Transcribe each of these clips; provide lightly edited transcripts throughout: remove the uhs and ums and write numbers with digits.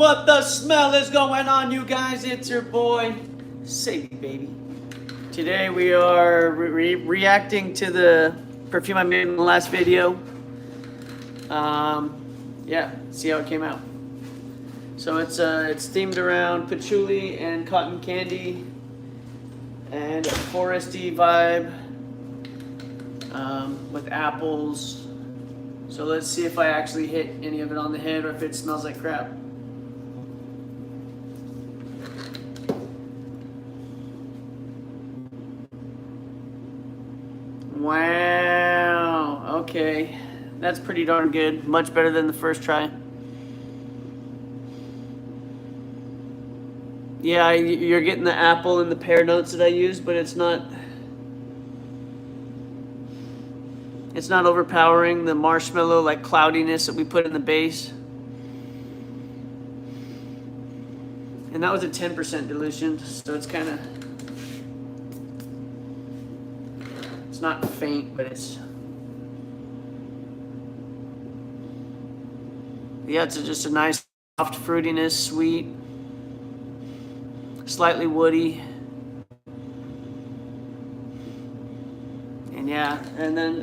What the smell is going on, you guys? It's your boy, Sadie Baby. Today we are reacting to the perfume I made in the last video. Yeah, see how it came out. So it's themed around patchouli and cotton candy and a foresty vibe with apples. So let's see if I actually hit any of it on the head or if it smells like crap. Wow, okay. That's pretty darn good. Much better than the first try. Yeah, you're getting the apple and the pear notes that I used, but it's not overpowering the marshmallow like cloudiness that we put in the base. And that was a 10% dilution, so it's kind of, it's not faint, but it's, yeah, it's just a nice soft fruitiness, sweet, slightly woody. And yeah, and then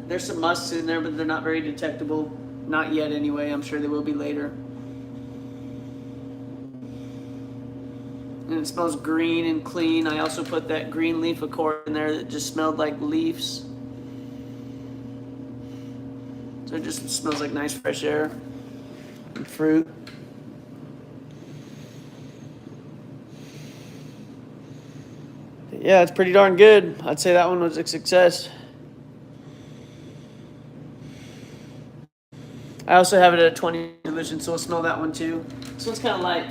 there's some musks in there, but they're not very detectable. Not yet anyway, I'm sure they will be later. And it smells green and clean. I also put that green leaf accord in there that just smelled like leaves. So it just smells like nice fresh air and fruit. Yeah, it's pretty darn good. I'd say that one was a success. I also have it at 20 dilution, so we'll smell that one too. This one's kind of light.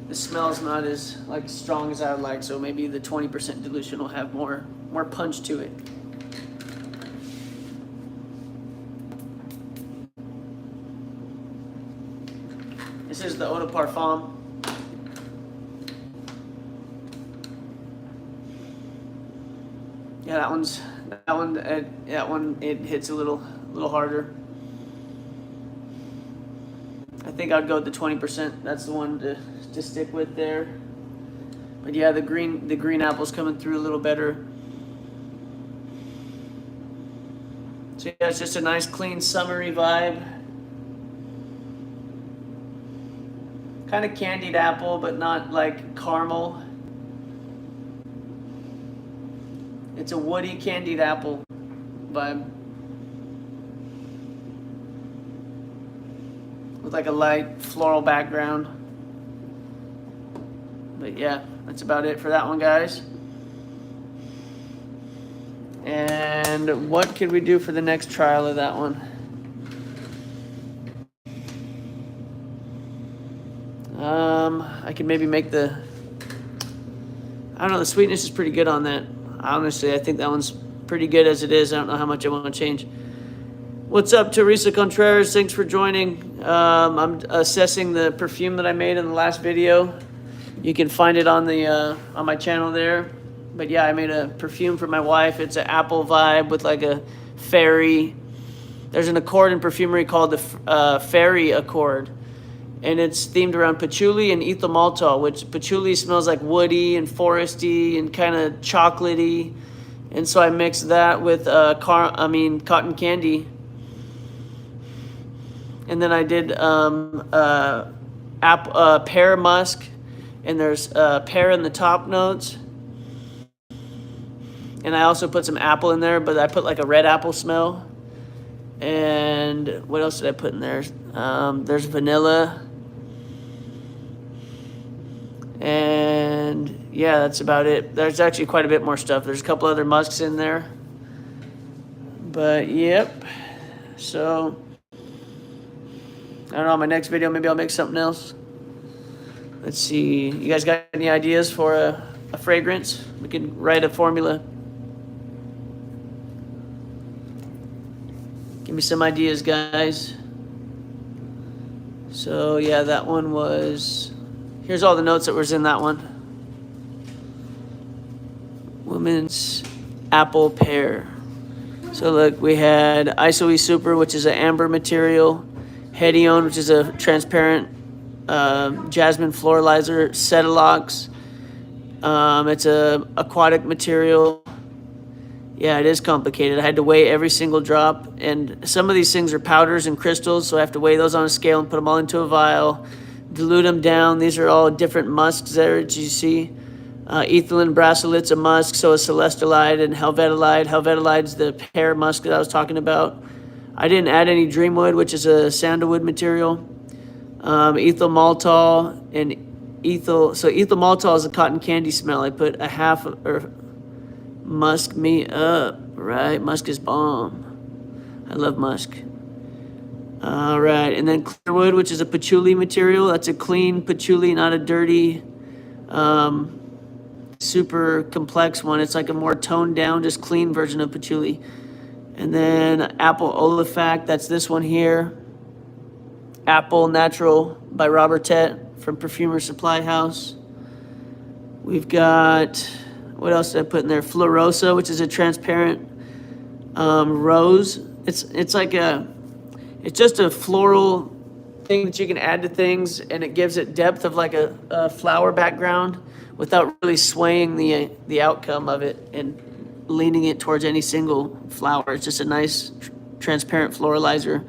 The smell's not as like strong as I would like, so maybe the 20% dilution will have more punch to it. This is the Eau de Parfum. Yeah, that one it hits a little harder. I think I'd go with the 20%. That's the one to stick with there. But yeah, the green apple's coming through a little better. So yeah, it's just a nice clean summery vibe. Kind of candied apple, but not like caramel. It's a woody candied apple vibe with like a light floral background. But yeah, that's about it for that one, guys. And what could we do for the next trial of that one? I could maybe make the, I don't know, the sweetness is pretty good on that. Honestly, I think that one's pretty good as it is. I don't know how much I want to change. What's up, Teresa Contreras? Thanks for joining. I'm assessing the perfume that I made in the last video. You can find it on my channel there. But yeah, I made a perfume for my wife. It's an apple vibe with like a fairy. There's an accord in perfumery called the fairy accord. And it's themed around patchouli and ethyl maltol, which patchouli smells like woody and foresty and kind of chocolatey. And so I mixed that with cotton candy. And then I did pear musk, and there's pear in the top notes. And I also put some apple in there, but I put like a red apple smell. And what else did I put in there? There's vanilla. And yeah, that's about it. There's actually quite a bit more stuff. There's a couple other musks in there. But yep. So I don't know, my next video, maybe I'll make something else. Let's see. You guys got any ideas for a fragrance? We can write a formula. Give me some ideas, guys. So yeah, that one was, here's all the notes that was in that one. Women's apple pear. So look, we had ISOE Super, which is an amber material. Hedione, which is a transparent jasmine floralizer. Cetilox. It's a aquatic material. Yeah, it is complicated. I had to weigh every single drop, and some of these things are powders and crystals, so I have to weigh those on a scale and put them all into a vial, dilute them down. These are all different musks there, as you see. Ethylene bracelets, a musk, so is celestilide and helvetolide. Helvetolide's the pear musk that I was talking about. I didn't add any dreamwood, which is a sandalwood material. Ethyl maltol and ethyl. So ethyl maltol is a cotton candy smell. I put a half or musk me up, right? Musk is bomb. I love musk. All right, and then clearwood, which is a patchouli material. That's a clean patchouli, not a dirty, super complex one. It's like a more toned down, just clean version of patchouli. And then apple olefact, that's this one here. Apple Natural by Robert Tett from Perfumer Supply House. We've got, what else did I put in there? Florosa, which is a transparent rose. It's like it's just a floral thing that you can add to things, and it gives it depth of like a flower background without really swaying the outcome of it and leaning it towards any single flower. It's just a nice transparent floralizer.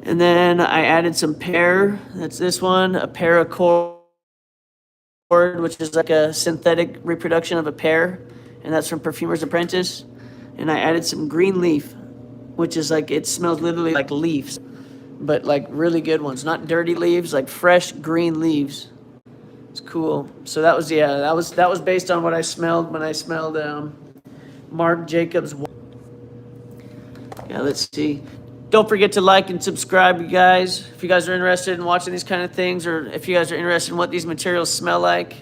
And then I added some pear. That's this one, a paracord, which is like a synthetic reproduction of a pear, and that's from Perfumer's Apprentice. And I added some green leaf, which is like, it smells literally like leaves, but like really good ones, not dirty leaves, like fresh green leaves. It's cool. So that was, yeah, that was based on what I smelled when I smelled Marc Jacobs. Yeah, let's see. Don't forget to like and subscribe, you guys. If you guys are interested in watching these kind of things, or if you guys are interested in what these materials smell like.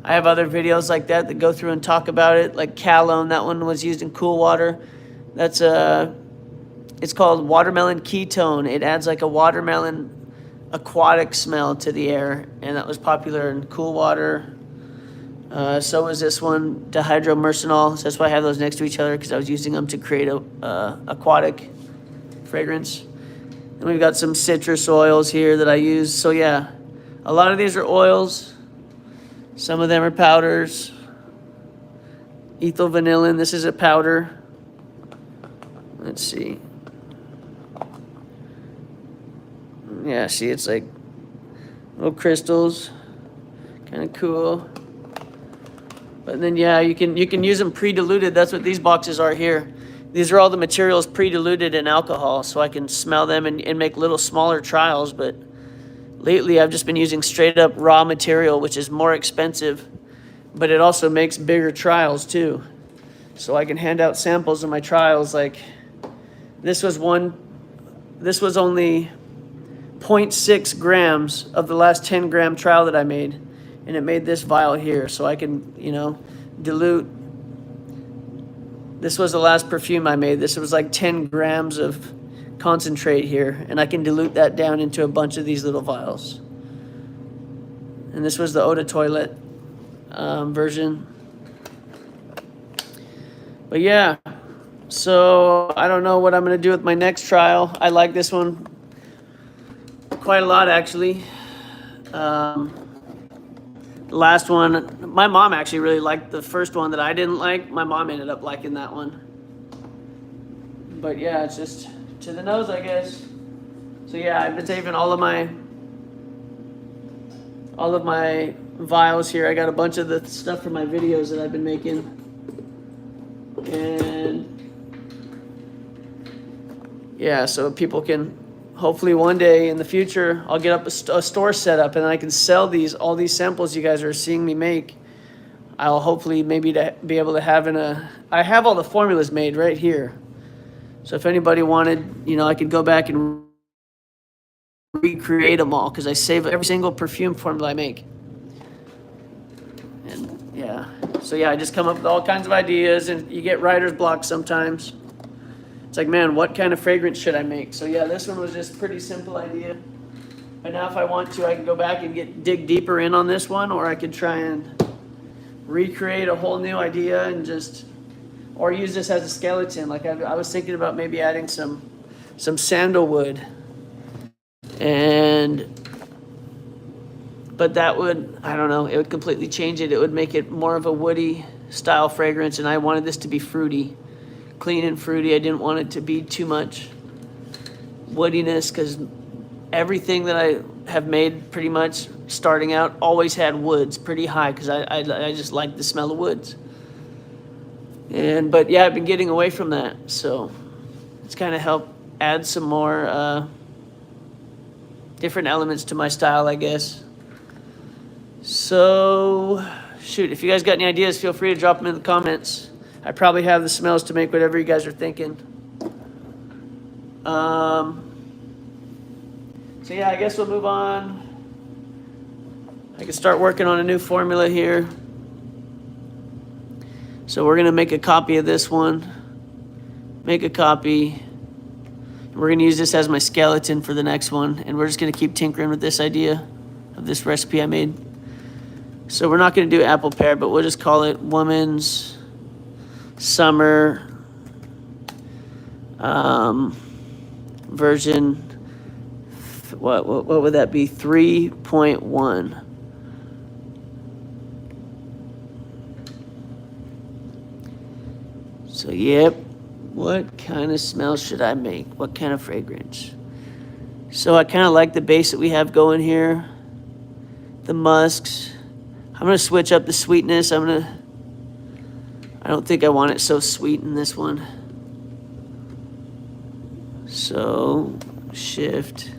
I have other videos like that go through and talk about it, like Calone. That one was used in cool water. That's it's called watermelon ketone. It adds like a watermelon aquatic smell to the air, and that was popular in cool water. So was this one, dihydromercenol. So that's why I have those next to each other, because I was using them to create a aquatic fragrance. And we've got some citrus oils here that I use. So yeah, a lot of these are oils. Some of them are powders. Ethyl vanillin, this is a powder. Let's see. Yeah, see, it's like little crystals. Kind of cool. But then yeah, you can use them pre-diluted. That's what these boxes are here. These are all the materials pre-diluted in alcohol, so I can smell them and make little smaller trials. But lately I've just been using straight up raw material, which is more expensive, but it also makes bigger trials too. So I can hand out samples of my trials. Like this was only 0.6 grams of the last 10 gram trial that I made, and it made this vial here. So I can, dilute. This was the last perfume I made. This was like 10 grams of concentrate here, and I can dilute that down into a bunch of these little vials. And this was the Eau de Toilette version. But yeah, so I don't know what I'm going to do with my next trial. I like this one quite a lot, actually. Last one, my mom actually really liked the first one that I didn't like. My mom ended up liking that one. But yeah, it's just to the nose, I guess. So yeah, I've been saving all of my vials here. I got a bunch of the stuff from my videos that I've been making. And yeah, so people can, hopefully one day in the future, I'll get up a store set up, and then I can sell all these samples you guys are seeing me make. I'll hopefully maybe be able to have I have all the formulas made right here. So if anybody wanted, I could go back and recreate them all, because I save every single perfume formula I make. And yeah, so yeah, I just come up with all kinds of ideas, and you get writer's block sometimes. It's like, man, what kind of fragrance should I make? So yeah, this one was just a pretty simple idea. But now if I want to, I can go back and dig deeper in on this one, or I could try and recreate a whole new idea and or use this as a skeleton. Like I was thinking about maybe adding some sandalwood But that would, I don't know, it would completely change it. It would make it more of a woody style fragrance, and I wanted this to be fruity, clean and fruity. I didn't want it to be too much woodiness, because everything that I have made pretty much starting out always had woods pretty high, because I just like the smell of woods. But yeah, I've been getting away from that, so it's kind of helped add some more different elements to my style, I guess. So, shoot, if you guys got any ideas, feel free to drop them in the comments. I probably have the smells to make whatever you guys are thinking. So yeah, I guess we'll move on. I can start working on a new formula here. So we're gonna make a copy of this one. Make a copy. We're gonna use this as my skeleton for the next one, and we're just gonna keep tinkering with this idea of this recipe I made. So we're not gonna do apple pear, but we'll just call it Woman's Summer version. What would that be? 3.1. So yep. What kind of smell should I make? What kind of fragrance? So I kind of like the base that we have going here. The musks. I'm going to switch up the sweetness. I don't think I want it so sweet in this one. So, shift.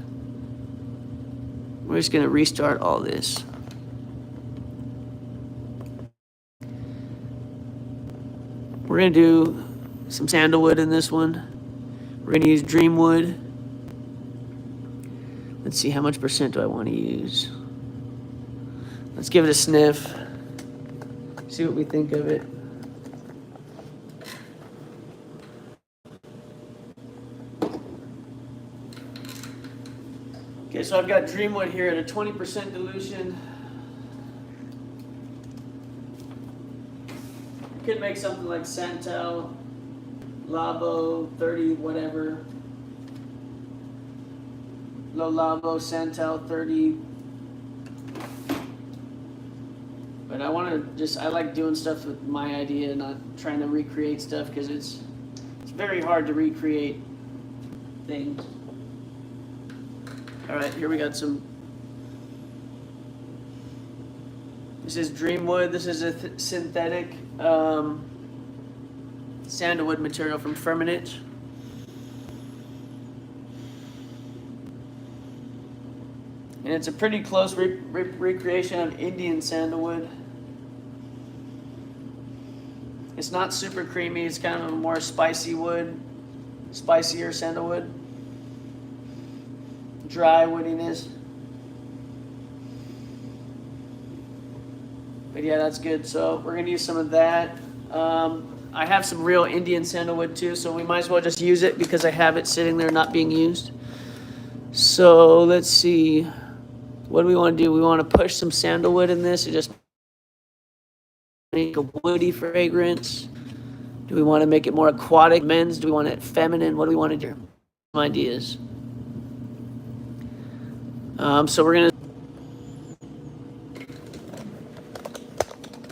We're just going to restart all this. We're going to do some sandalwood in this one. We're going to use Dreamwood. Let's see, how much percent do I want to use? Let's give it a sniff. See what we think of it. Okay, so I've got Dreamwood here at a 20% dilution. Could make something like Santal, Labo, 30, whatever. Low Labo, Santal, 30. But I want to I like doing stuff with my idea, not trying to recreate stuff, because it's very hard to recreate things. All right, here we got some. This is Dreamwood. This is a synthetic sandalwood material from Firmenich. And it's a pretty close recreation of Indian sandalwood. It's not super creamy. It's kind of a more spicy wood, spicier sandalwood. Dry woodiness. But yeah, that's good. So we're gonna use some of that. I have some real Indian sandalwood too, so we might as well just use it because I have it sitting there not being used. So let's see. What do we want to do? We want to push some sandalwood in this and just make a woody fragrance. Do we want to make it more aquatic? Men's? Do we want it feminine? What do we want to do? Some ideas. So we're gonna.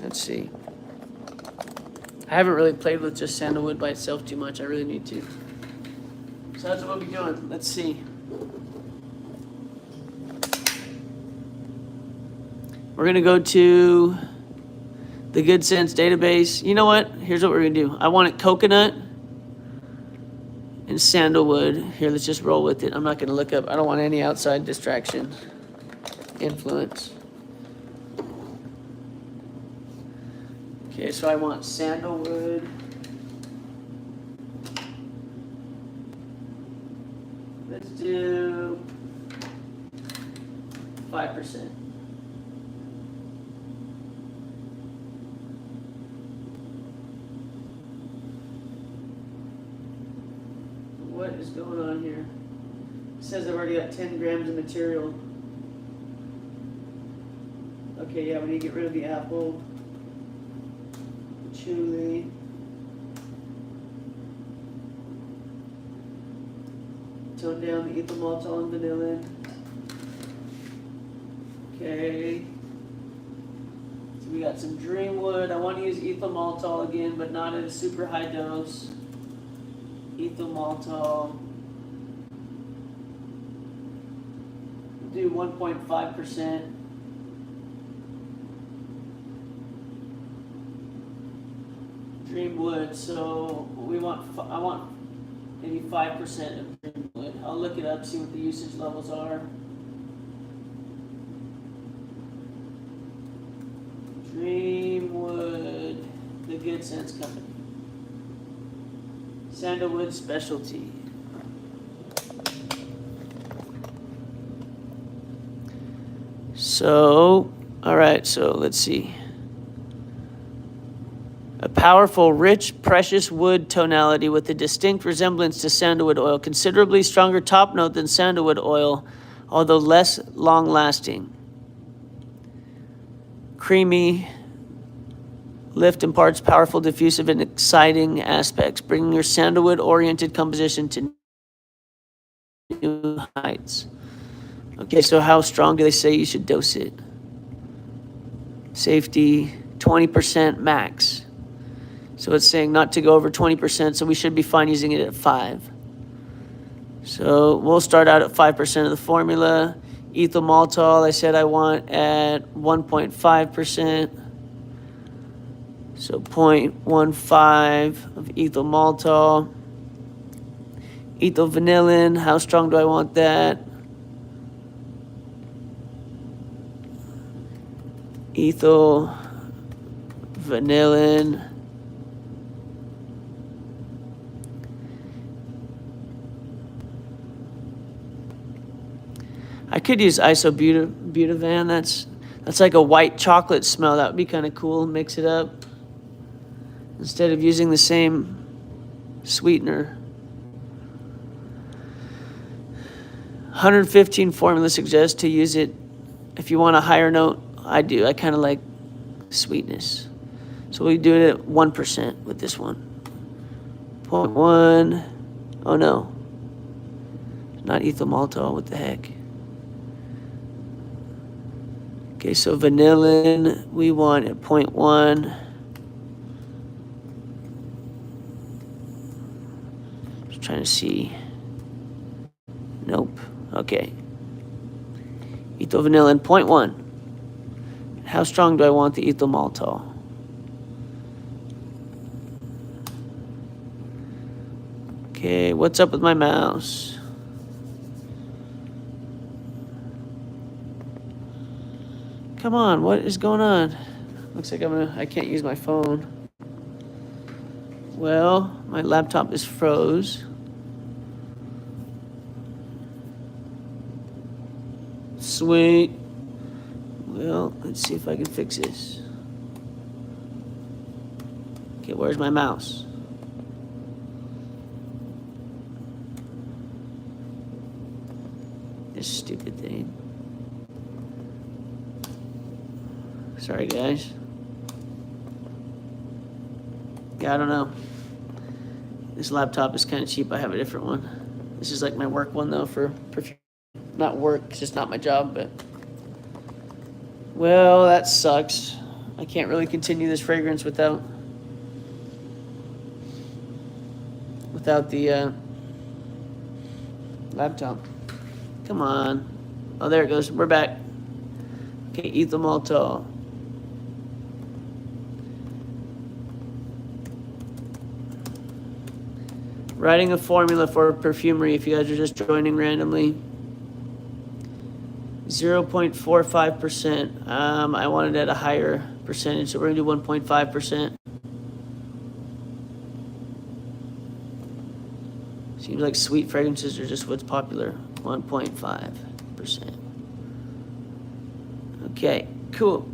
Let's see. I haven't really played with just sandalwood by itself too much. I really need to. So that's what we'll be doing. Let's see. We're going to go to the Good Sense database. You know what? Here's what we're going to do. I want it coconut and sandalwood. Here, let's just roll with it. I'm not going to look up. I don't want any outside distraction. Influence. Okay, so I want sandalwood. Let's do 5%. What is going on here? It says I've already got 10 grams of material. Okay, yeah, we need to get rid of the apple. Patchouli. Tone down the ethyl maltol and vanillin. Okay. So we got some Dreamwood. I want to use ethyl maltol again, but not at a super high dose. Ethyl maltol. Do 1.5%. Dreamwood. So I want maybe 5% of Dreamwood. I'll look it up, see what the usage levels are. Dreamwood, the Good Sense Company. Sandalwood Specialty. So, all right, so let's see. A powerful, rich, precious wood tonality with a distinct resemblance to sandalwood oil. Considerably stronger top note than sandalwood oil, although less long-lasting. Creamy, lift imparts powerful, diffusive, and exciting aspects, bringing your sandalwood-oriented composition to new heights. Okay, so how strong do they say you should dose it? Safety, 20% max. So it's saying not to go over 20%, so we should be fine using it at 5. So we'll start out at 5% of the formula. Ethyl maltol, I said I want at 1.5%. So 0.15 of ethyl maltol. Ethyl vanillin, how strong do I want that? Ethyl vanillin. I could use isobutavan. That's like a white chocolate smell. That would be kind of cool. Mix it up instead of using the same sweetener. 115 formula suggests to use it if you want a higher note. I do. I kind of like sweetness. So we do it at 1% with this one. 0.1. Oh no. Not ethyl maltol. What the heck? Okay, so vanillin, we want at 0.1. Just trying to see. Nope. Okay. Ethyl vanillin, 0.1. How strong do I want the ethyl maltol? Okay, what's up with my mouse? Come on, what is going on? Looks like I can't use my phone. Well, my laptop is froze. Sweet. Well, let's see if I can fix this. Okay, where's my mouse? This stupid thing. Sorry, guys. Yeah, I don't know. This laptop is kind of cheap. I have a different one. This is like my work one, though, for perfume. Not work, it's just not my job, but... Well, that sucks. I can't really continue this fragrance without the laptop. Come on. Oh, there it goes. We're back. Okay, ethyl maltol. Writing a formula for perfumery if you guys are just joining randomly. 0.45%. I wanted at a higher percentage, so we're going to do 1.5%. Seems like sweet fragrances are just what's popular. 1.5%. Okay, cool.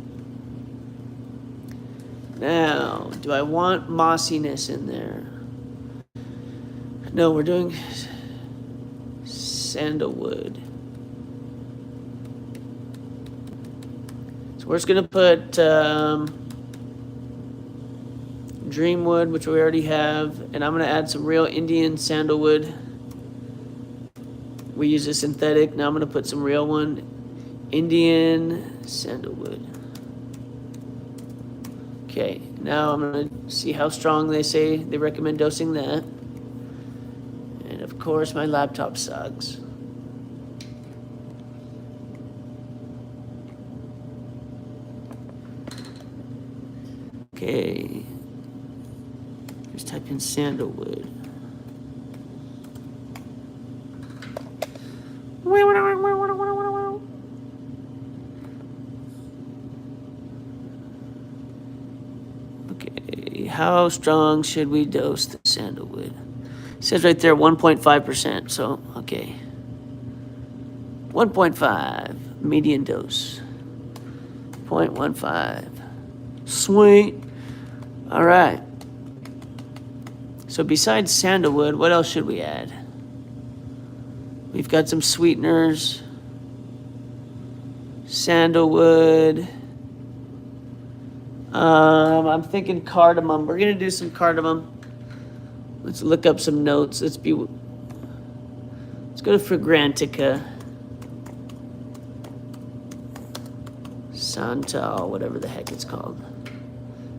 Now, do I want mossiness in there? No, we're doing sandalwood. So we're just going to put Dreamwood, which we already have, and I'm going to add some real Indian sandalwood. We use a synthetic. Now I'm going to put some real one. Indian sandalwood. Okay, now I'm gonna see how strong they say they recommend dosing that. And of course my laptop sucks. Okay, just type in sandalwood. Okay, how strong should we dose the sandalwood? It says right there 1.5%, so okay. 1.5, median dose. 0.15. Sweet. All right. So besides sandalwood, what else should we add? We've got some sweeteners. Sandalwood. I'm thinking cardamom. We're gonna do some cardamom. Let's look up some notes. Let's go to Fragrantica. Santal, whatever the heck it's called.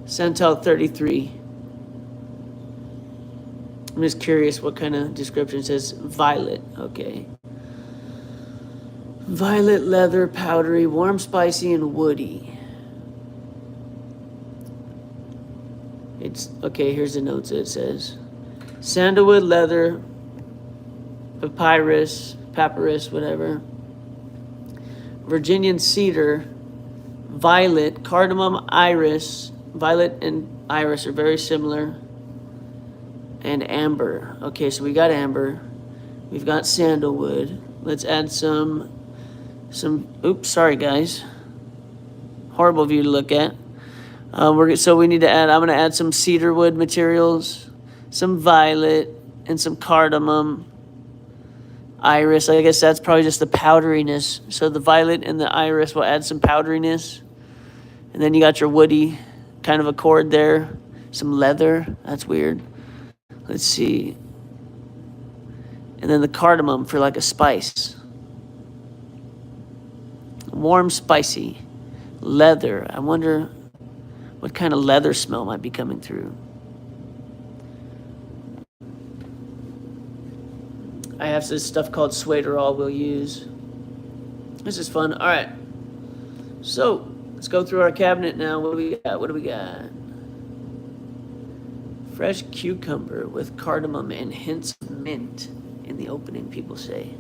Santal 33. I'm just curious what kind of description it says. Violet, okay. Violet, leather, powdery, warm, spicy, and woody. It's, okay, here's the notes it says. Sandalwood, leather, papyrus, whatever. Virginian cedar, violet, cardamom, iris. Violet and iris are very similar. And amber. Okay, so we got amber. We've got sandalwood. Let's add some, oops, sorry guys. Horrible view to look at. So we need to add, I'm gonna add some cedarwood materials, some violet, and some cardamom. Iris, I guess that's probably just the powderiness. So the violet and the iris will add some powderiness. And then you got your woody kind of accord there. Some leather, that's weird. Let's see. And then the cardamom for like a spice. Warm, spicy. Leather. I wonder what kind of leather smell might be coming through. I have this stuff called Suederol we'll use. This is fun. All right. So let's go through our cabinet now. What do we got? Fresh cucumber with cardamom and hints of mint in the opening, people say.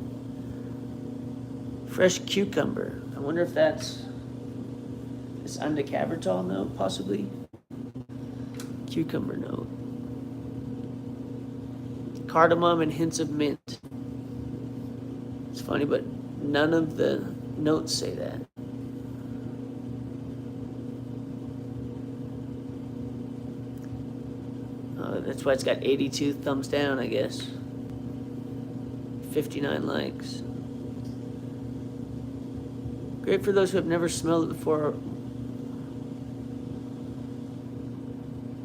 Fresh cucumber. I wonder if that's this undecabritol note, possibly. Cucumber note. Cardamom and hints of mint. It's funny, but none of the notes say that. That's why it's got 82 thumbs down, I guess. 59 likes. Great for those who have never smelled it before.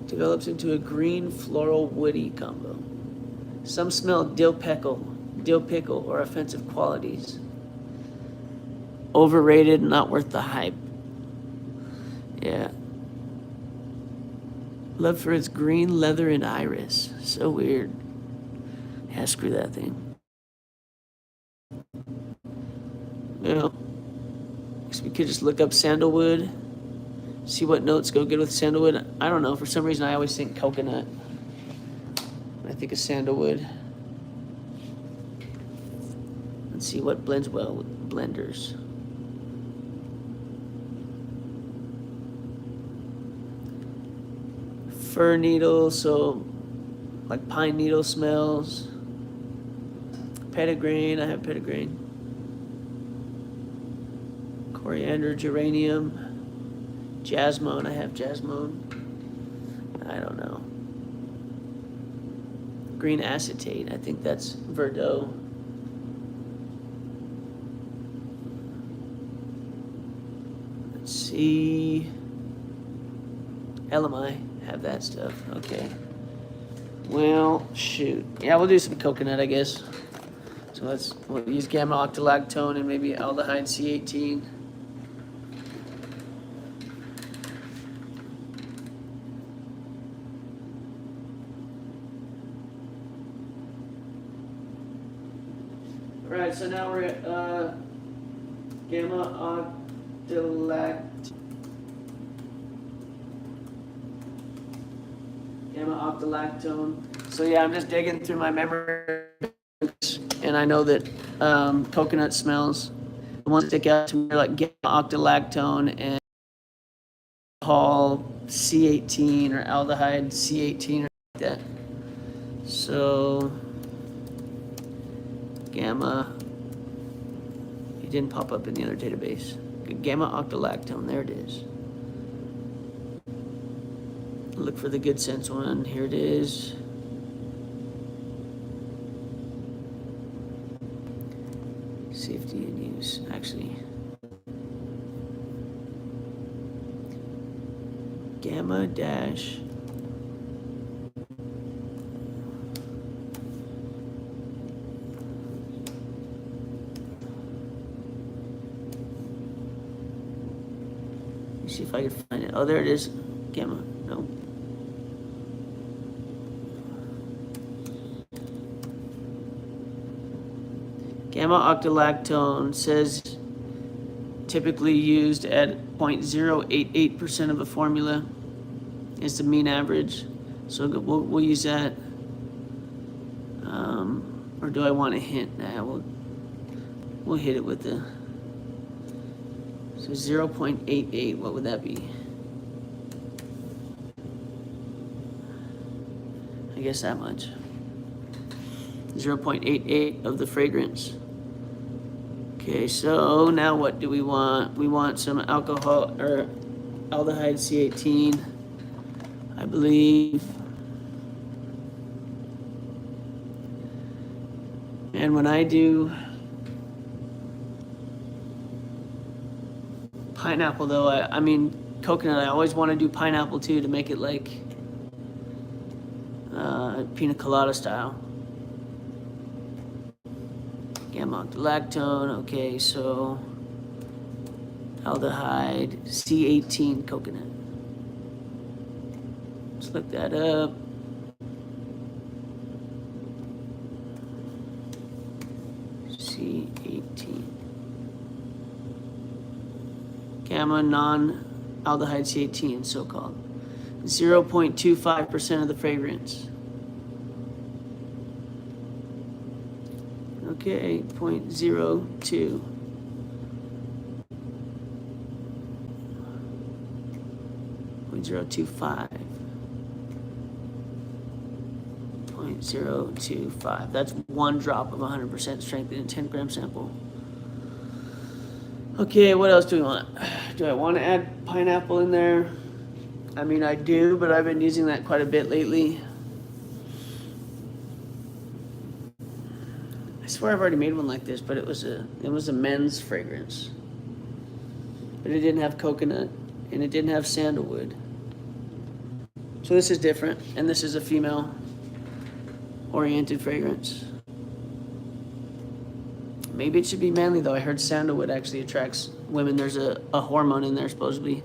Develops into a green floral woody combo. Some smell dill pickle, or offensive qualities. Overrated, not worth the hype. Yeah. Love for its green, leather, and iris. So weird. Yeah, screw that thing. Well, guess we could just look up sandalwood. See what notes go good with sandalwood. I don't know. For some reason, I always think coconut when I think of sandalwood. Let's see what blends well with blenders. Fir needle, so like pine needle smells. Petitgrain, I have petitgrain. Coriander, geranium. Jasmine, I have jasmine. I don't know. Green acetate, I think that's Verdot. Let's see. LMI. Have that stuff. Okay. Well, shoot. Yeah, we'll do some coconut, I guess. So we'll use gamma octolactone and maybe aldehyde C18. Alright, so now we're at gamma octalactone. So yeah, I'm just digging through my memory, and I know that coconut smells. The ones that stick out to me are like gamma octalactone and alcohol C18 or aldehyde C18 or like that. So gamma, it didn't pop up in the other database. Gamma octalactone, there it is. Look for the Good Sense one. Here it is. Safety and use, actually. Gamma dash. Let me see if I can find it. Oh, there it is. Gamma. No. Gamma octalactone says typically used at 0.088% of the formula is the mean average. So we'll use that. Or do I want a hint? Nah, we'll hit it with the. So 0.88, what would that be? I guess that much. 0.88 of the fragrance. Okay, so now what do we want? We want some alcohol or aldehyde C18, I believe. And when I do pineapple, though, I mean coconut, I always want to do pineapple too to make it like pina colada style. Gamma octalactone, okay, so aldehyde C18 coconut. Let's look that up. C18. Gamma non-aldehyde C18, so-called. 0.25% of the fragrance. Okay, 0.02. 0.025. 0.025. That's one drop of 100% strength in a 10-gram sample. Okay, what else do we want? Do I want to add pineapple in there? I mean, I do, but I've been using that quite a bit lately. I swear I've already made one like this, but it was a men's fragrance. But it didn't have coconut, and it didn't have sandalwood. So this is different, and this is a female-oriented fragrance. Maybe it should be manly, though. I heard sandalwood actually attracts women. There's a hormone in there, supposedly.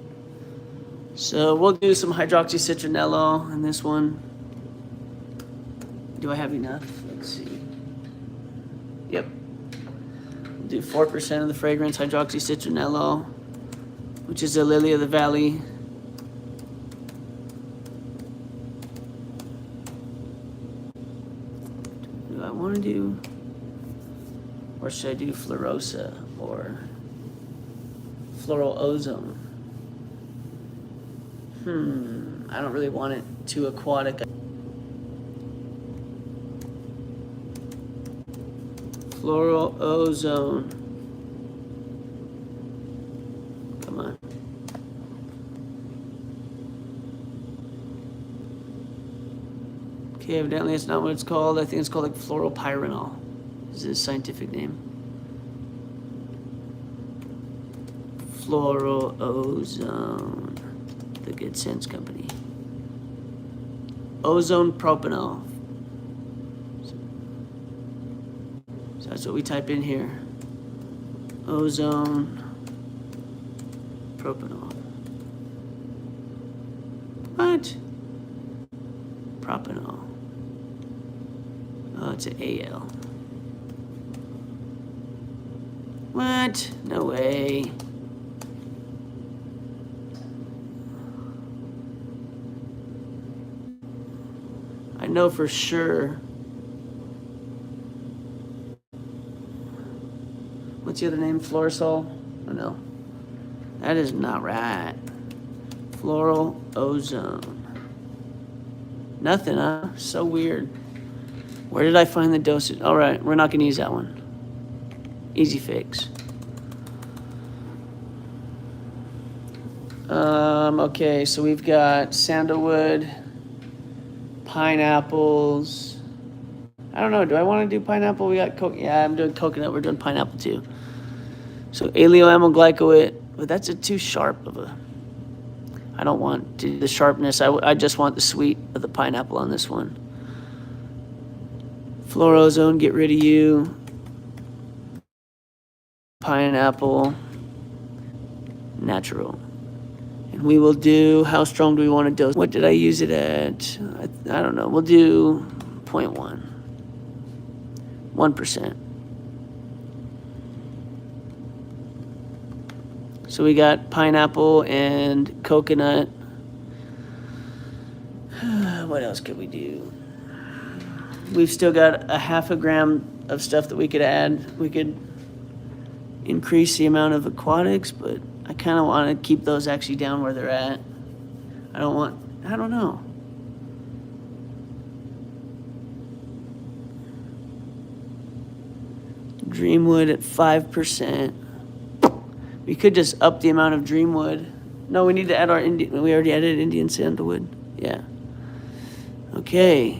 So we'll do some hydroxycitronello in this one. Do I have enough? Let's see. Yep. We'll do 4% of the fragrance, hydroxycitronello, which is a lily of the valley. Do I want to do, or should I do Fluorosa or Floral Ozone? I don't really want it too aquatic. Floral Ozone. Come on. Okay, evidently it's not what it's called. I think it's called like floral pyranol. This is its scientific name. Floral Ozone. The Good Sense Company. Ozone propanol. So that's what we type in here. Ozone propanol. What? Propanol. Oh, it's an AL. What? No way. I know for sure. What's the other name? Floresol? Oh, no. That is not right. Floral ozone. Nothing, huh? So weird. Where did I find the dosage? All right, we're not going to use that one. Easy fix. Okay, so we've got sandalwood, pineapples. I don't know. Do I want to do pineapple? We got yeah, I'm doing coconut. We're doing pineapple too. So aleoamylglycolate, but that's a too sharp of a. I don't want the sharpness. I just want the sweet of the pineapple on this one. Fluorozone, get rid of you. Pineapple, natural. And we will do, how strong do we want to dose? What did I use it at? I don't know. We'll do 0.1. 1%. So we got pineapple and coconut. What else could we do? We've still got a 0.5 gram of stuff that we could add. We could increase the amount of aquatics, but I kind of want to keep those actually down where they're at. I don't know. Dreamwood at 5%. We could just up the amount of dreamwood. No, we need to add our Indian. We already added Indian sandalwood. Yeah. Okay.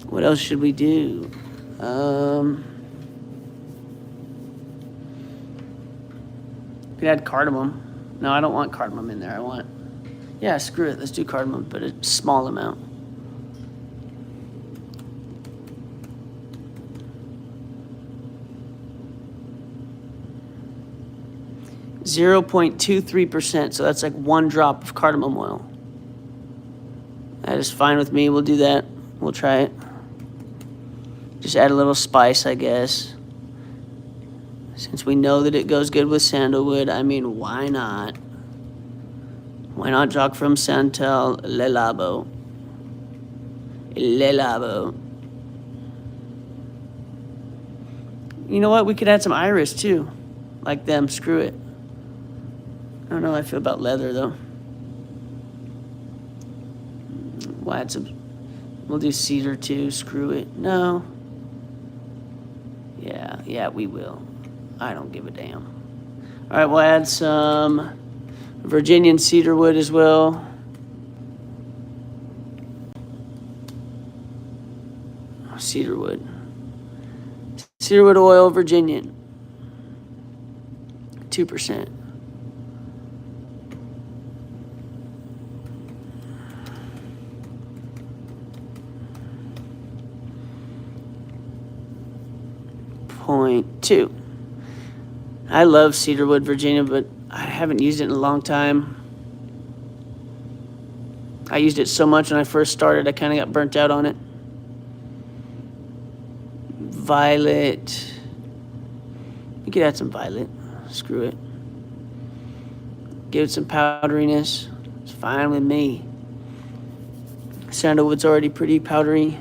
What else should we do? We could add cardamom. No, I don't want cardamom in there. Yeah, screw it. Let's do cardamom, but a small amount. 0.23%, so that's like 1 drop of cardamom oil. That is fine with me. We'll do that. We'll try it. Just add a little spice, I guess. Since we know that it goes good with sandalwood, I mean, why not? Why not Jock from Santal Le Labo? Le Labo. You know what? We could add some iris too. Like them. Screw it. I don't know how I feel about leather though. We'll add some. We'll do cedar too. Screw it. No. Yeah, we will. I don't give a damn. All right, we'll add some Virginian cedarwood as well. Cedarwood. Cedarwood oil, Virginian. 2%. .2. I love cedarwood, Virginia, but I haven't used it in a long time. I used it so much when I first started, I kind of got burnt out on it. Violet. You could add some violet. Screw it. Give it some powderiness. It's fine with me. Sandalwood's already pretty powdery.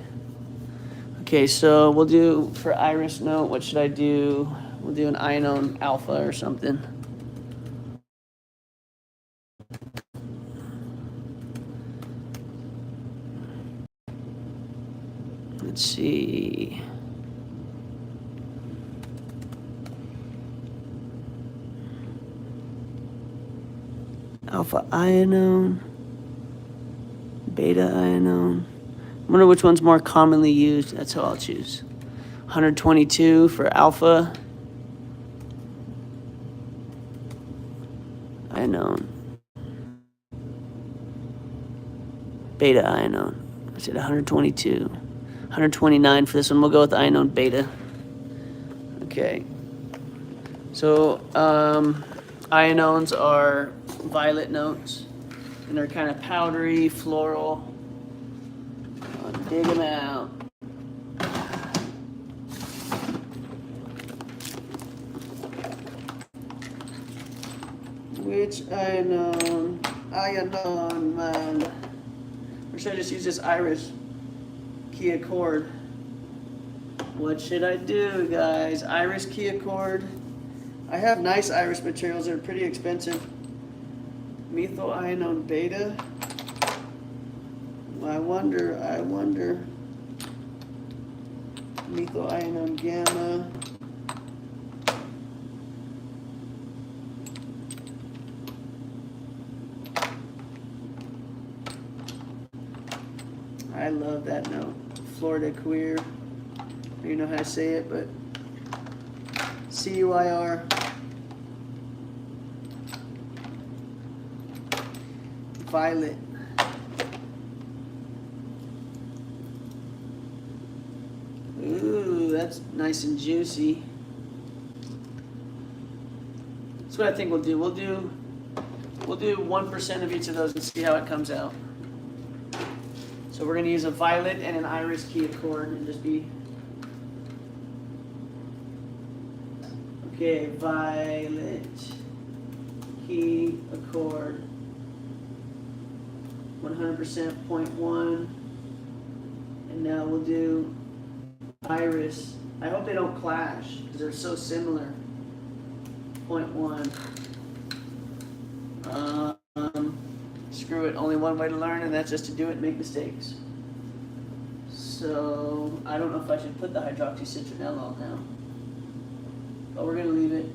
Okay, so we'll do, for iris note, what should I do? We'll do an Ionone Alpha or something. Let's see. Alpha Ionone. Beta Ionone. I wonder which one's more commonly used. That's how I'll choose. 122 for alpha. Ionone. Beta Ionone. I said 122. 129 for this one. We'll go with Ionone Beta. Okay. So, Ionones are violet notes. And they're kind of powdery, floral. Dig them out. Which Ionon, man. Or should I just use this Iris Key Accord? What should I do, guys? Iris Key Accord. I have nice iris materials. They're pretty expensive. Methyl beta. I wonder. Methyl gamma. I love that note. Florida Queer. You know how to say it, but CUIR. Violet. Ooh, that's nice and juicy. That's what I think we'll do. We'll do 1% of each of those and see how it comes out. So we're going to use a violet and an iris key accord and just be... Okay, violet key accord. 100% 0.1. And now we'll do iris. I hope they don't clash because they're so similar. 0.1. Screw it, only one way to learn, and that's just to do it and make mistakes. So, I don't know if I should put the hydroxycitronellol now. But we're going to leave it.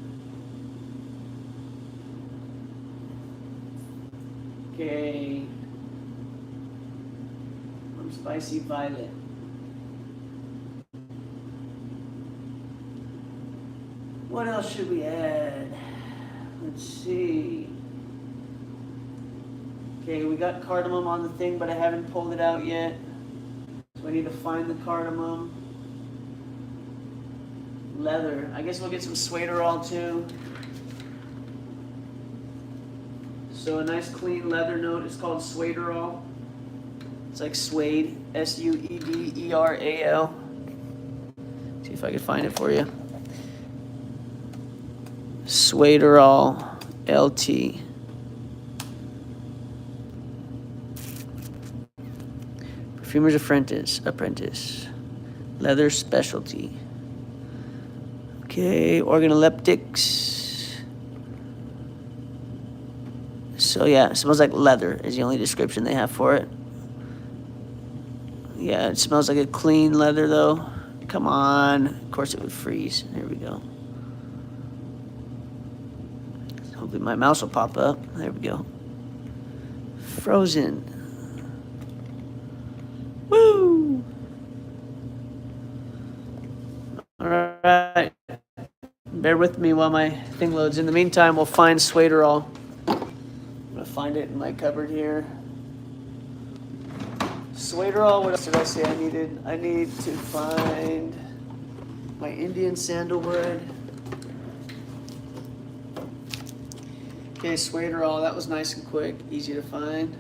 Okay. Spicy violet. What else should we add? Let's see. Okay, we got cardamom on the thing, but I haven't pulled it out yet. So I need to find the cardamom. Leather. I guess we'll get some suederol too. So a nice clean leather note is called suederol. It's like suede, S-U-E-D-E-R-A-L. See if I can find it for you. Suederol, LT. Perfumer's Apprentice. Leather Specialty. Okay, organoleptics. So yeah, it smells like leather is the only description they have for it. Yeah, it smells like a clean leather though. Come on. Of course it would freeze. There we go. Hopefully my mouse will pop up. There we go. Frozen. Woo! Alright. Bear with me while my thing loads. In the meantime, we'll find suederol. I'm going to find it in my cupboard here. Suederol, what else did I say I needed? I need to find my Indian sandalwood. Okay, suederol, that was nice and quick, easy to find.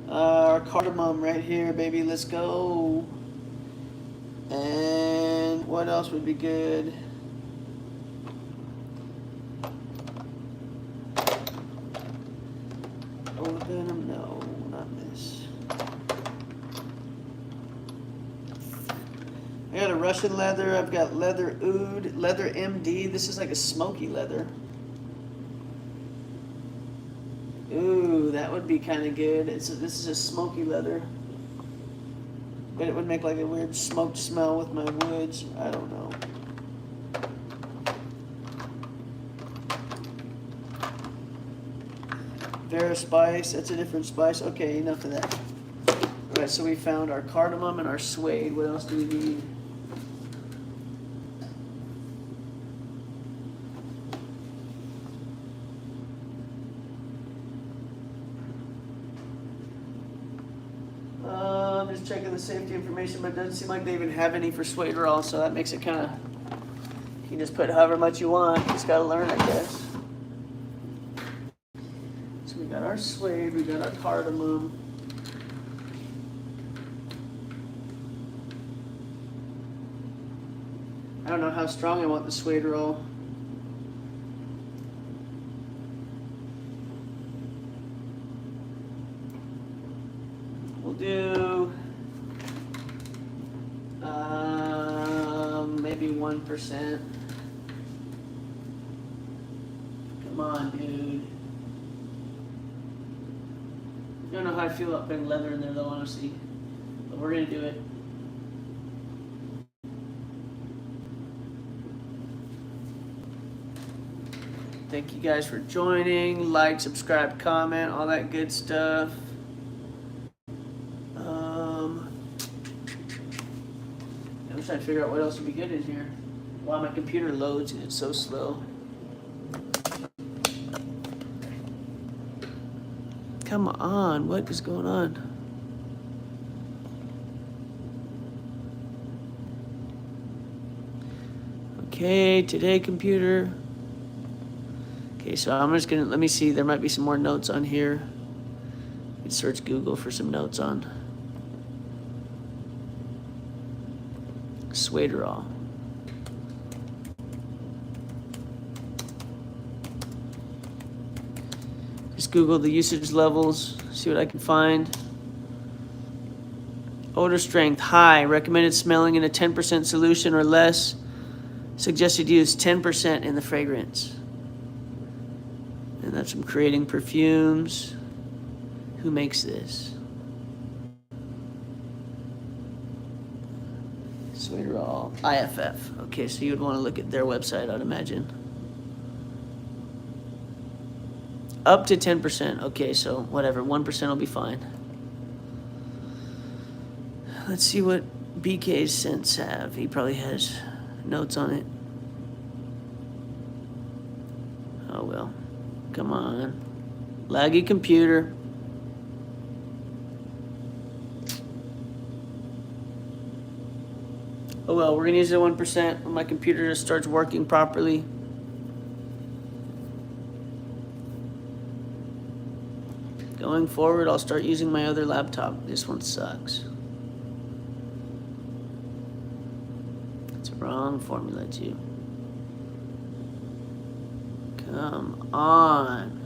Our cardamom right here, baby, let's go. And what else would be good? Venom, no, not this. I got a Russian leather, I've got leather oud, leather MD. This is like a smoky leather. Ooh, that would be kind of good. This is a smoky leather. But it would make like a weird smoked smell with my woods. I don't know. Vera spice, that's a different spice. Okay, enough of that. Alright, so we found our cardamom and our suede. What else do we need? I'm just checking the safety information, but it doesn't seem like they even have any for suederol, so that makes it kind of... You can just put however much you want. You just got to learn, I guess. So we got our suede, we got our cardamom. I don't know how strong I want the suederol. 10%. Come on, dude. I don't know how I feel about putting leather in there, though, honestly. But we're going to do it. Thank you guys for joining. Like, subscribe, comment, all that good stuff. I'm trying to figure out what else would be good in here. Wow, my computer loads and it's so slow. Come on, what is going on? Okay, today computer. Okay, so I'm just gonna, let me see, there might be some more notes on here. Let's search Google for some notes on Swaderol. Just Google the usage levels, see what I can find. Odor strength, high, recommended smelling in a 10% solution or less. Suggested use 10% in the fragrance. And that's from Creating Perfumes. Who makes this? Swaderol, IFF. Okay, so you'd want to look at their website, I'd imagine. Up to 10%. Okay, so whatever, 1% will be fine. Let's see what BK's scents have. He probably has notes on it. Oh well. Come on. Laggy computer. Oh well, we're gonna use it 1% when my computer just starts working properly. Going forward, I'll start using my other laptop. This one sucks. It's a wrong formula too. Come on.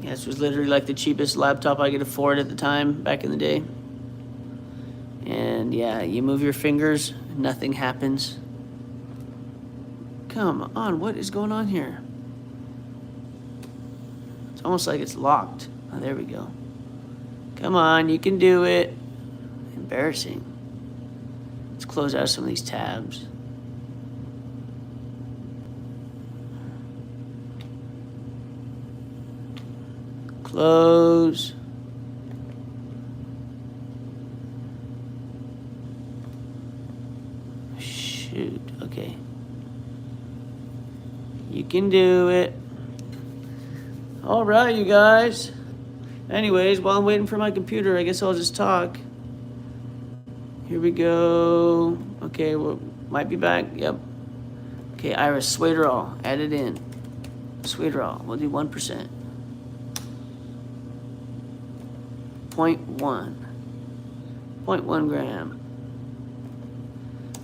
Yeah, this was literally like the cheapest laptop I could afford at the time, back in the day. And yeah, you move your fingers, nothing happens. Come on, what is going on here? It's almost like it's locked. Oh, there we go. Come on, you can do it. Embarrassing. Let's close out some of these tabs. Close. Shoot, okay. You can do it. All right, you guys. Anyways, while I'm waiting for my computer, I guess I'll just talk. Here we go. Okay, we might be back. Yep. Okay, Iris, Swaderol, add it in. Swaderol, we'll do 1%. 0.1. 0.1 gram.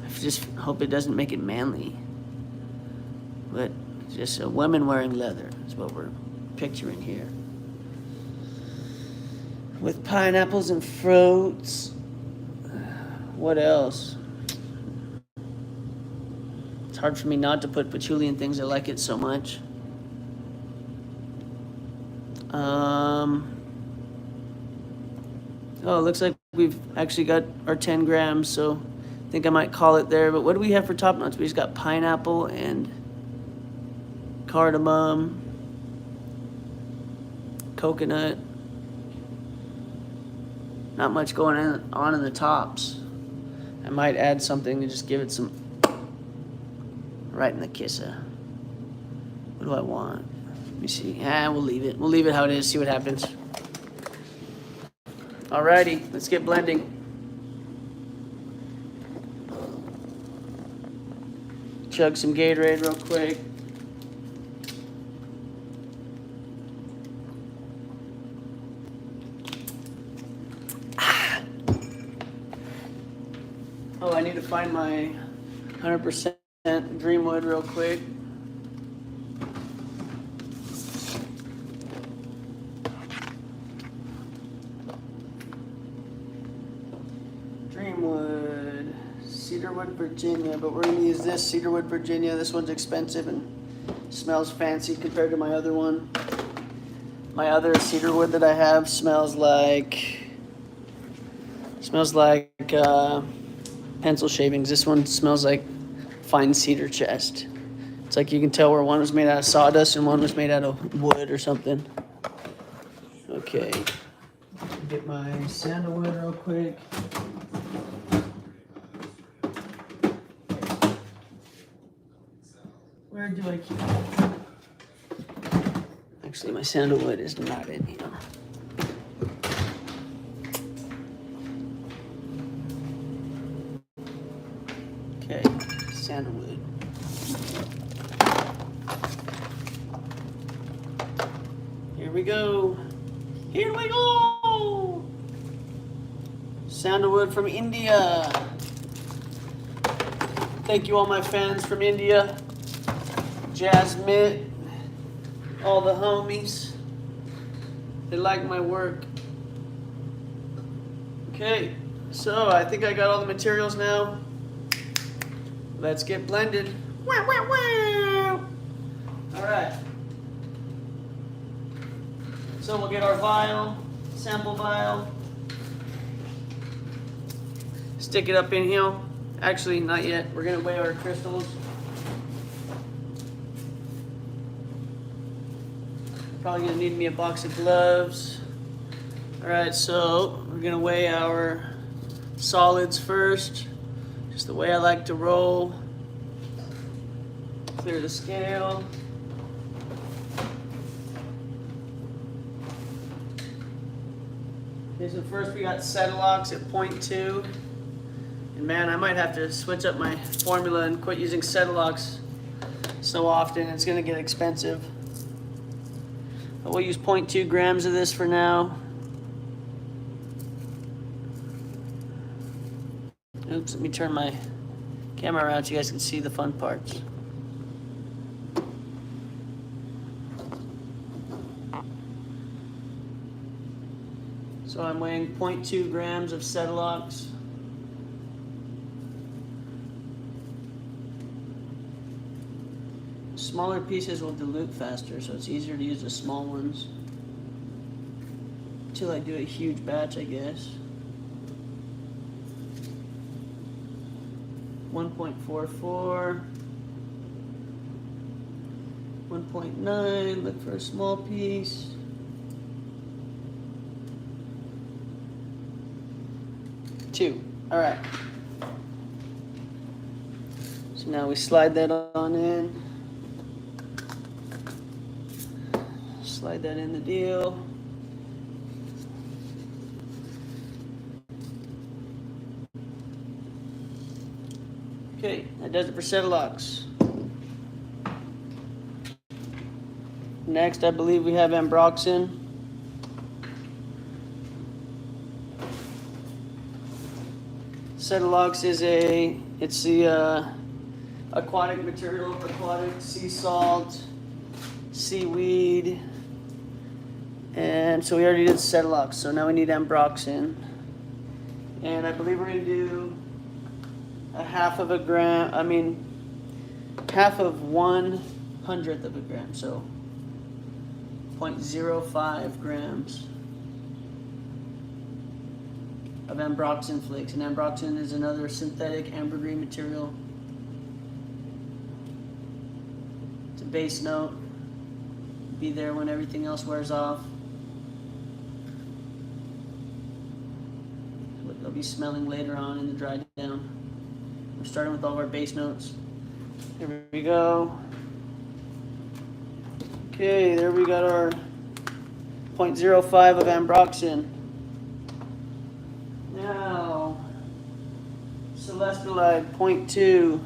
I just hope it doesn't make it manly. But just a woman wearing leather is what we're picturing here. With pineapples and fruits. What else? It's hard for me not to put patchouli in things. I like it so much. Oh, it looks like we've actually got our 10 grams, so I think I might call it there. But what do we have for top notes? We just got pineapple and cardamom, coconut. Not much going on in the tops. I might add something to just give it some right in the kisser. What do I want? Let me see. We'll leave it. We'll leave it how it is, see what happens. Alrighty, let's get blending. Chug some Gatorade real quick. Oh, I need to find my 100% Dreamwood real quick. Dreamwood, Cedarwood, Virginia, but we're gonna use this Cedarwood, Virginia. This one's expensive and smells fancy compared to my other one. My other cedarwood that I have smells like pencil shavings. This one smells like fine cedar chest. It's like you can tell where one was made out of sawdust and one was made out of wood or something. Okay, get my sandalwood real quick. Where do I keep it? Actually, my sandalwood is not in here. Okay, sandalwood. Here we go. Here we go. Sandalwood from India. Thank you all my fans from India. Jasmine, all the homies. They like my work. Okay, so I think I got all the materials now. Let's get blended. Wow, wow, wow. All right. So we'll get our vial, sample vial. Stick it up in here. Actually, not yet. We're gonna weigh our crystals. Probably gonna need me a box of gloves. All right, so we're gonna weigh our solids first. Just the way I like to roll. Clear the scale. Okay, so first we got Cetilox at 0.2. And man, I might have to switch up my formula and quit using Cetilox so often. It's gonna get expensive. But we'll use 0.2 grams of this for now. Oops, let me turn my camera around so you guys can see the fun parts. So I'm weighing 0.2 grams of Cetilox. Smaller pieces will dilute faster, so it's easier to use the small ones. Until I do a huge batch, I guess. 1.44. 1.9, look for a small piece. 2. All right. So now we slide that on in. Slide that in the deal. Okay, that does it for Cetilox. Next, I believe we have Ambroxan. Cetilox is it's the aquatic material, aquatic sea salt, seaweed, and so we already did Cetilox, so now we need Ambroxan. And I believe we're gonna do half of 1/100th of a gram, so 0.05 grams of Ambroxan flakes. And Ambroxan is another synthetic ambergris material. It's a base note. Be there when everything else wears off. What they'll be smelling later on in the dry down. We're starting with all of our base notes. Here we go. Okay, there we got our 0.05 of Ambroxan. Now, Celestalide 0.2.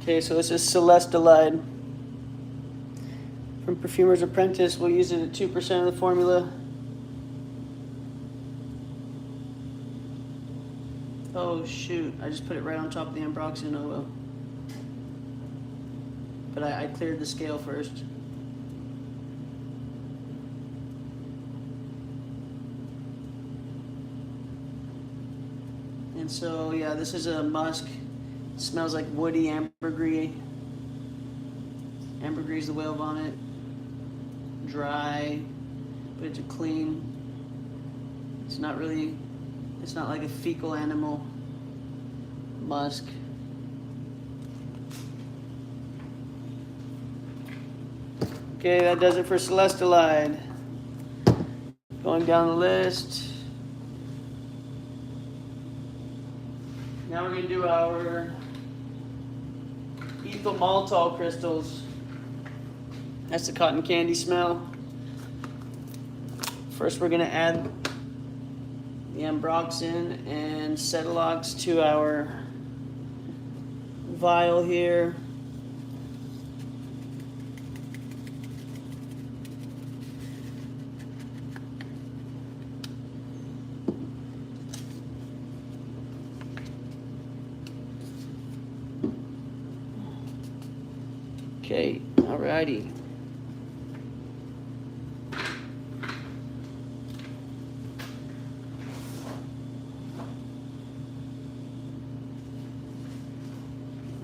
Okay, so this is Celestalide from Perfumer's Apprentice. We'll use it at 2% of the formula. Oh shoot, I just put it right on top of the Ambroxan. Oh well. but I cleared the scale first. And so, yeah, this is a musk. It smells like woody ambergris. Ambergris, the whale vomit. Dry, but it's a clean. It's not like a fecal animal musk. Okay, that does it for Celestalide. Going down the list. Now we're going to do our ethyl maltol crystals. That's the cotton candy smell. First we're going to add the ambroxan and Cetilox to our vial here. Okay, alrighty.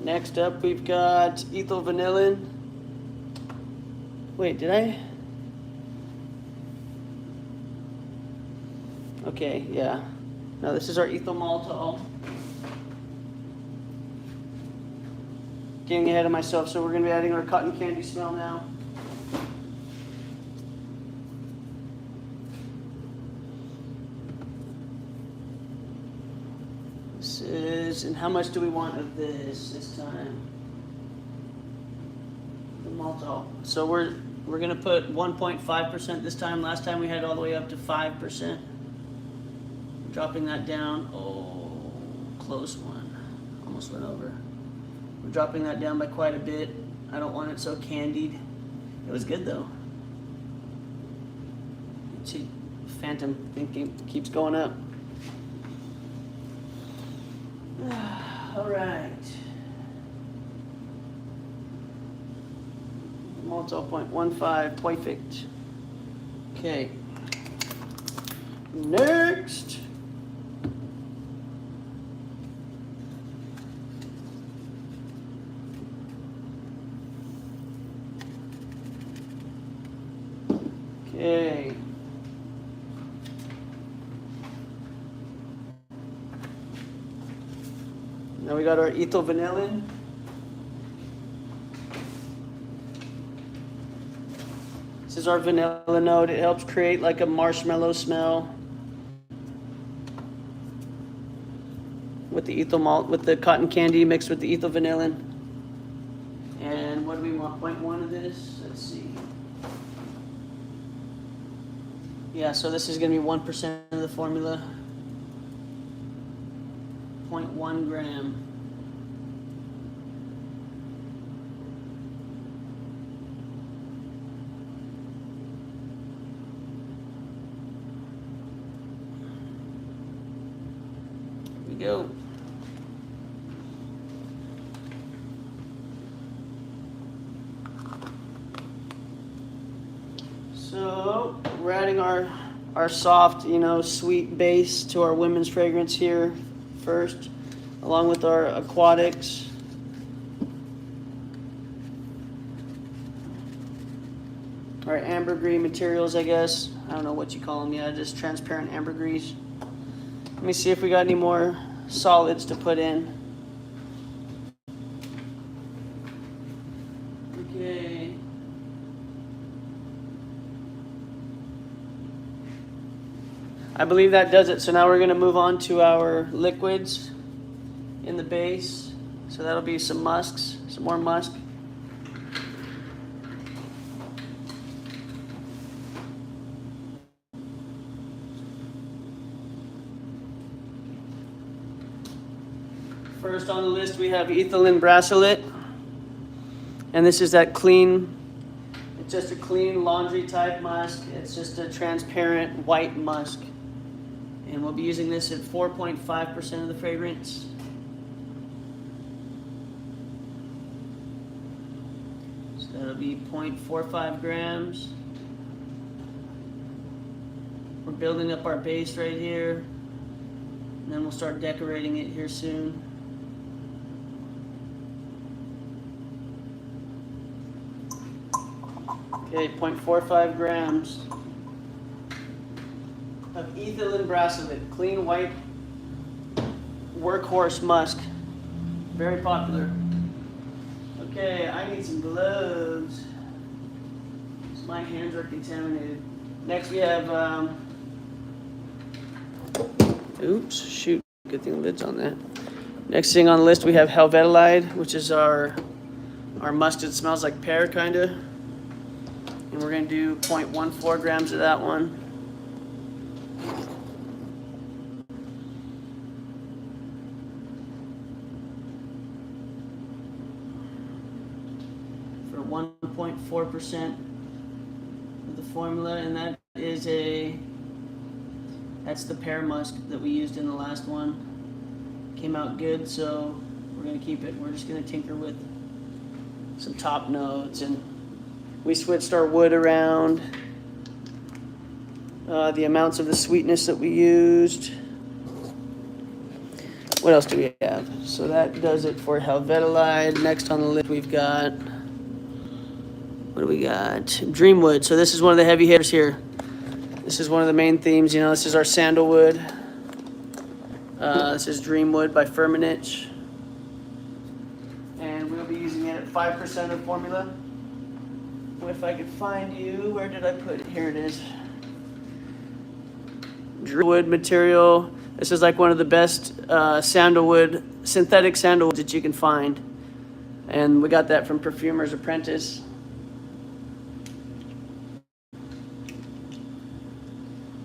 Next up, we've got ethyl vanillin. Wait, did I? Okay, yeah. No, this is our ethyl maltol. Getting ahead of myself, so we're going to be adding our cotton candy smell now. This is, and how much do we want of this time? The maltol. So we're going to put 1.5% this time. Last time we had all the way up to 5%. Dropping that down. Oh, close one. Almost went over. We're dropping that down by quite a bit. I don't want it so candied. It was good though. See, phantom thinking keeps going up. All right. Maltol 0.15, perfect. Okay. Next. Okay. Now we got our ethyl vanillin. This is our vanilla note. It helps create like a marshmallow smell with the ethyl malt, with the cotton candy mixed with the ethyl vanillin. And what do we want? 0.1 of this? Let's see. Yeah, so this is going to be 1% of the formula. 0.1 gram. Here we go. So we're adding our soft, sweet base to our women's fragrance here first, along with our aquatics. Our ambergris materials, I guess. I don't know what you call them. Yeah, just transparent ambergris. Let me see if we got any more solids to put in. Okay. I believe that does it. So now we're going to move on to our liquids in the base. So that'll be some musks, some more musk. First on the list we have ethylene bracelet. And this is that clean, it's just a clean laundry type musk. It's just a transparent white musk. And we'll be using this at 4.5% of the fragrance. So that'll be 0.45 grams. We're building up our base right here, and then we'll start decorating it here soon. Okay, 0.45 grams of ethylene bracelet, clean white workhorse musk, very popular. Okay, I need some gloves. My hands are contaminated. Next we have, oops, shoot, good thing the lid's on that. Next thing on the list we have Helvetilide, which is our musk that smells like pear, kinda. And we're gonna do 0.14 grams of that one. For 1.4% of the formula, and that's the pear musk that we used in the last one. Came out good, so we're gonna keep it. We're just gonna tinker with some top notes, and we switched our wood around, the amounts of the sweetness that we used. What else do we have? So that does it for Helvetilide. Next on the list we've got, what do we got? Dreamwood. So this is one of the heavy hitters here. This is one of the main themes, you know, this is our sandalwood. This is Dreamwood by Firmenich. And we'll be using it at 5% of formula. If I could find you, where did I put it? Here it is. Dreamwood material. This is like one of the best synthetic sandalwood that you can find. And we got that from Perfumer's Apprentice.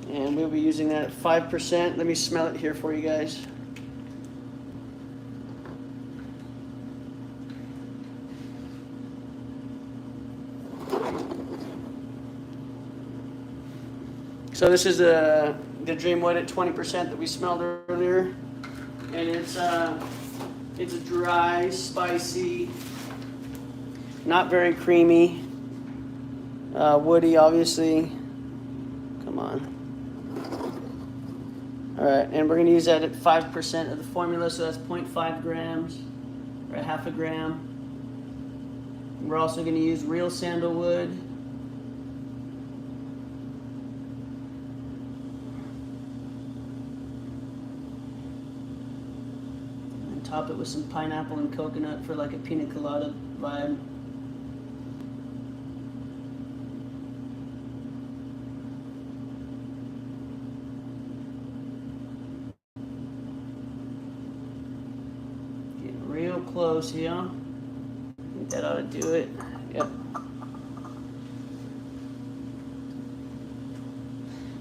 And we'll be using that at 5%. Let me smell it here for you guys. So this is the Dreamwood at 20% that we smelled earlier, and it's a dry, spicy, not very creamy, woody, obviously. Come on. All right, and we're going to use that at 5% of the formula, so that's 0.5 grams, or half a gram. We're also going to use real sandalwood. And top it with some pineapple and coconut for like a pina colada vibe. Real close here. I think that ought to do it. Yep.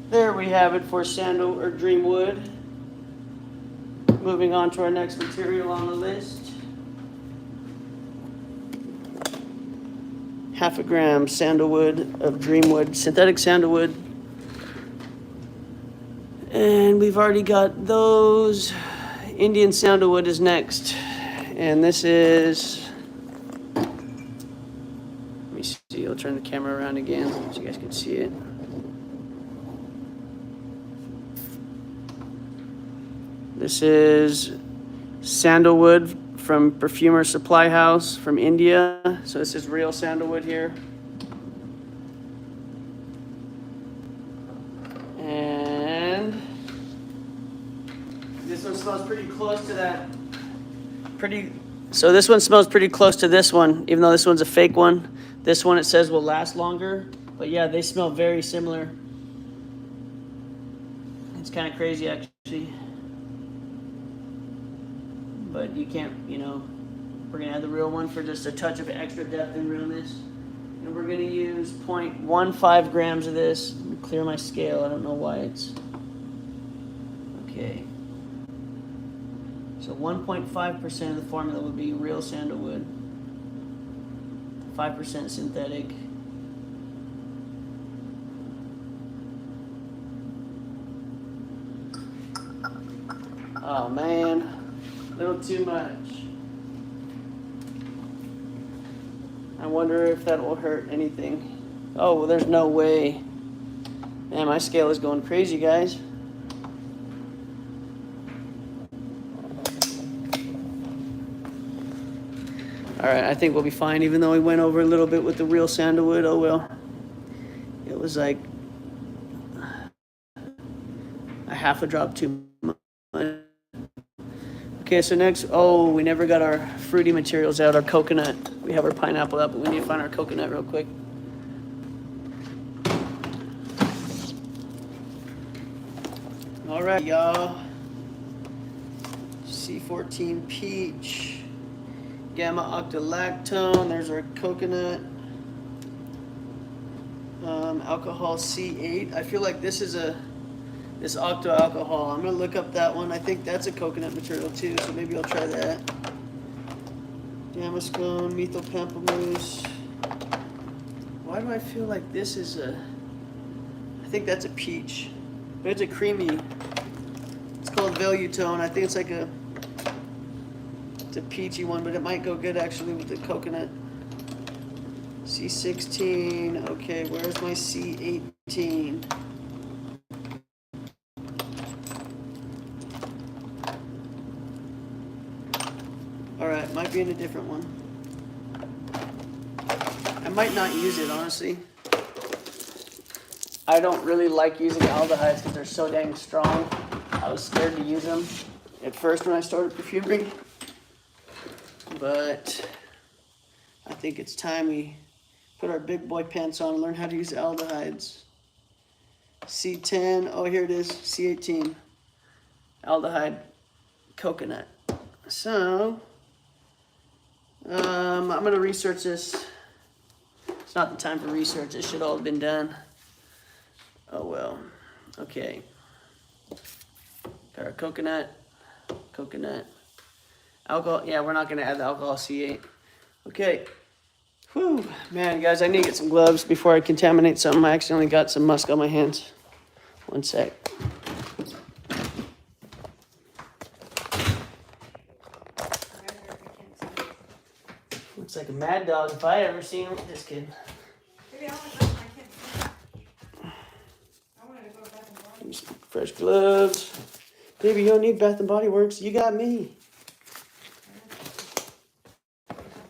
There we have it for sandal or Dreamwood. Moving on to our next material on the list. Half a gram sandalwood of Dreamwood, synthetic sandalwood. And we've already got those. Indian sandalwood is next. And this is, let me see, I'll turn the camera around again so you guys can see it. This is sandalwood from Perfumer Supply House from India. So this is real sandalwood here. And this one smells pretty close to that. So this one smells pretty close to this one, even though this one's a fake one. This one, it says, will last longer. But yeah, they smell very similar. It's kind of crazy, actually. But you can't, you know, we're going to add the real one for just a touch of extra depth and realness. And we're going to use 0.15 grams of this. Let me clear my scale. I don't know why it's... Okay. So 1.5% of the formula would be real sandalwood, 5% synthetic. Oh man, a little too much. I wonder if that will hurt anything. Oh, well, there's no way. Man, my scale is going crazy, guys. All right, I think we'll be fine, even though we went over a little bit with the real sandalwood. Oh, well. It was like a half a drop too much. Okay, so next, oh, we never got our fruity materials out, our coconut. We have our pineapple out, but we need to find our coconut real quick. All right, y'all. C14 peach, gamma octolactone. There's our coconut. Alcohol C8. I feel like this is this octo alcohol. I'm gonna look up that one. I think that's a coconut material too, so maybe I'll try that. Damascone, methyl pamplemousse. Why do I feel like this is I think that's a peach, but it's a creamy. It's called Velutone. I think it's like it's a peachy one, but it might go good actually with the coconut. C16. Okay, where's my C18? All right, might be in a different one. I might not use it, honestly. I don't really like using aldehydes because they're so dang strong. I was scared to use them at first when I started perfuming. But I think it's time we put our big boy pants on and learn how to use aldehydes. C10, oh here it is, C18. Aldehyde coconut. So, I'm gonna research this. It's not the time for research, this should all have been done. Oh well, okay. Got our coconut, alcohol, yeah, we're not gonna add the alcohol C8. Okay, whew, man, guys, I need to get some gloves before I contaminate something. I accidentally got some musk on my hands. One sec. Looks like a mad dog if I ever seen him. Just kidding. Some fresh gloves. Baby, you don't need Bath and Body Works. You got me.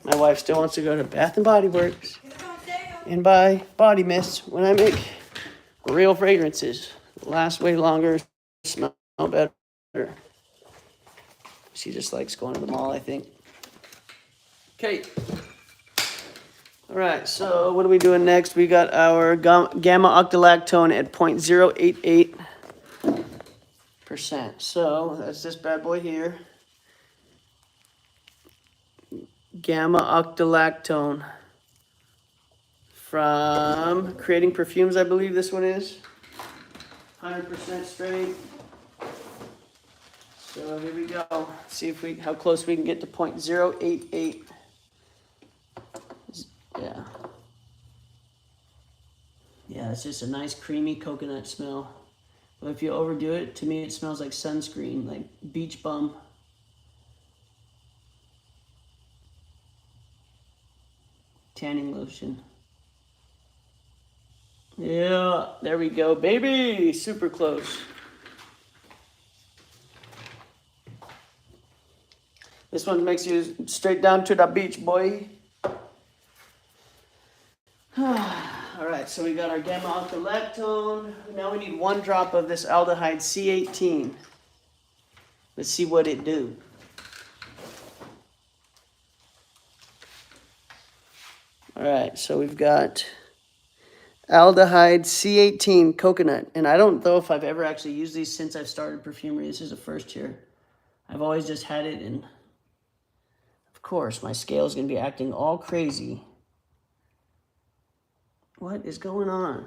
My wife still wants to go to Bath and Body Works and buy body mist when I make real fragrances. Last way longer, smell better. She just likes going to the mall, I think. Okay. All right, so what are we doing next? We got our gamma octolactone at 0.088%. So that's this bad boy here. Gamma octolactone from Creating Perfumes, I believe this one is. 100% straight. So here we go. See if how close we can get to 0.088. Yeah. Yeah, it's just a nice creamy coconut smell. But if you overdo it, to me it smells like sunscreen, like beach bum. Tanning lotion. Yeah, there we go, baby. Super close. This one makes you straight down to the beach, boy. All right, so we got our gamma octolactone. Now we need 1 drop of this aldehyde C18. Let's see what it do. All right, so we've got aldehyde C18 coconut. And I don't know if I've ever actually used these since I've started perfumery. This is the first year. I've always just had it, and of course, my scale is going to be acting all crazy. What is going on?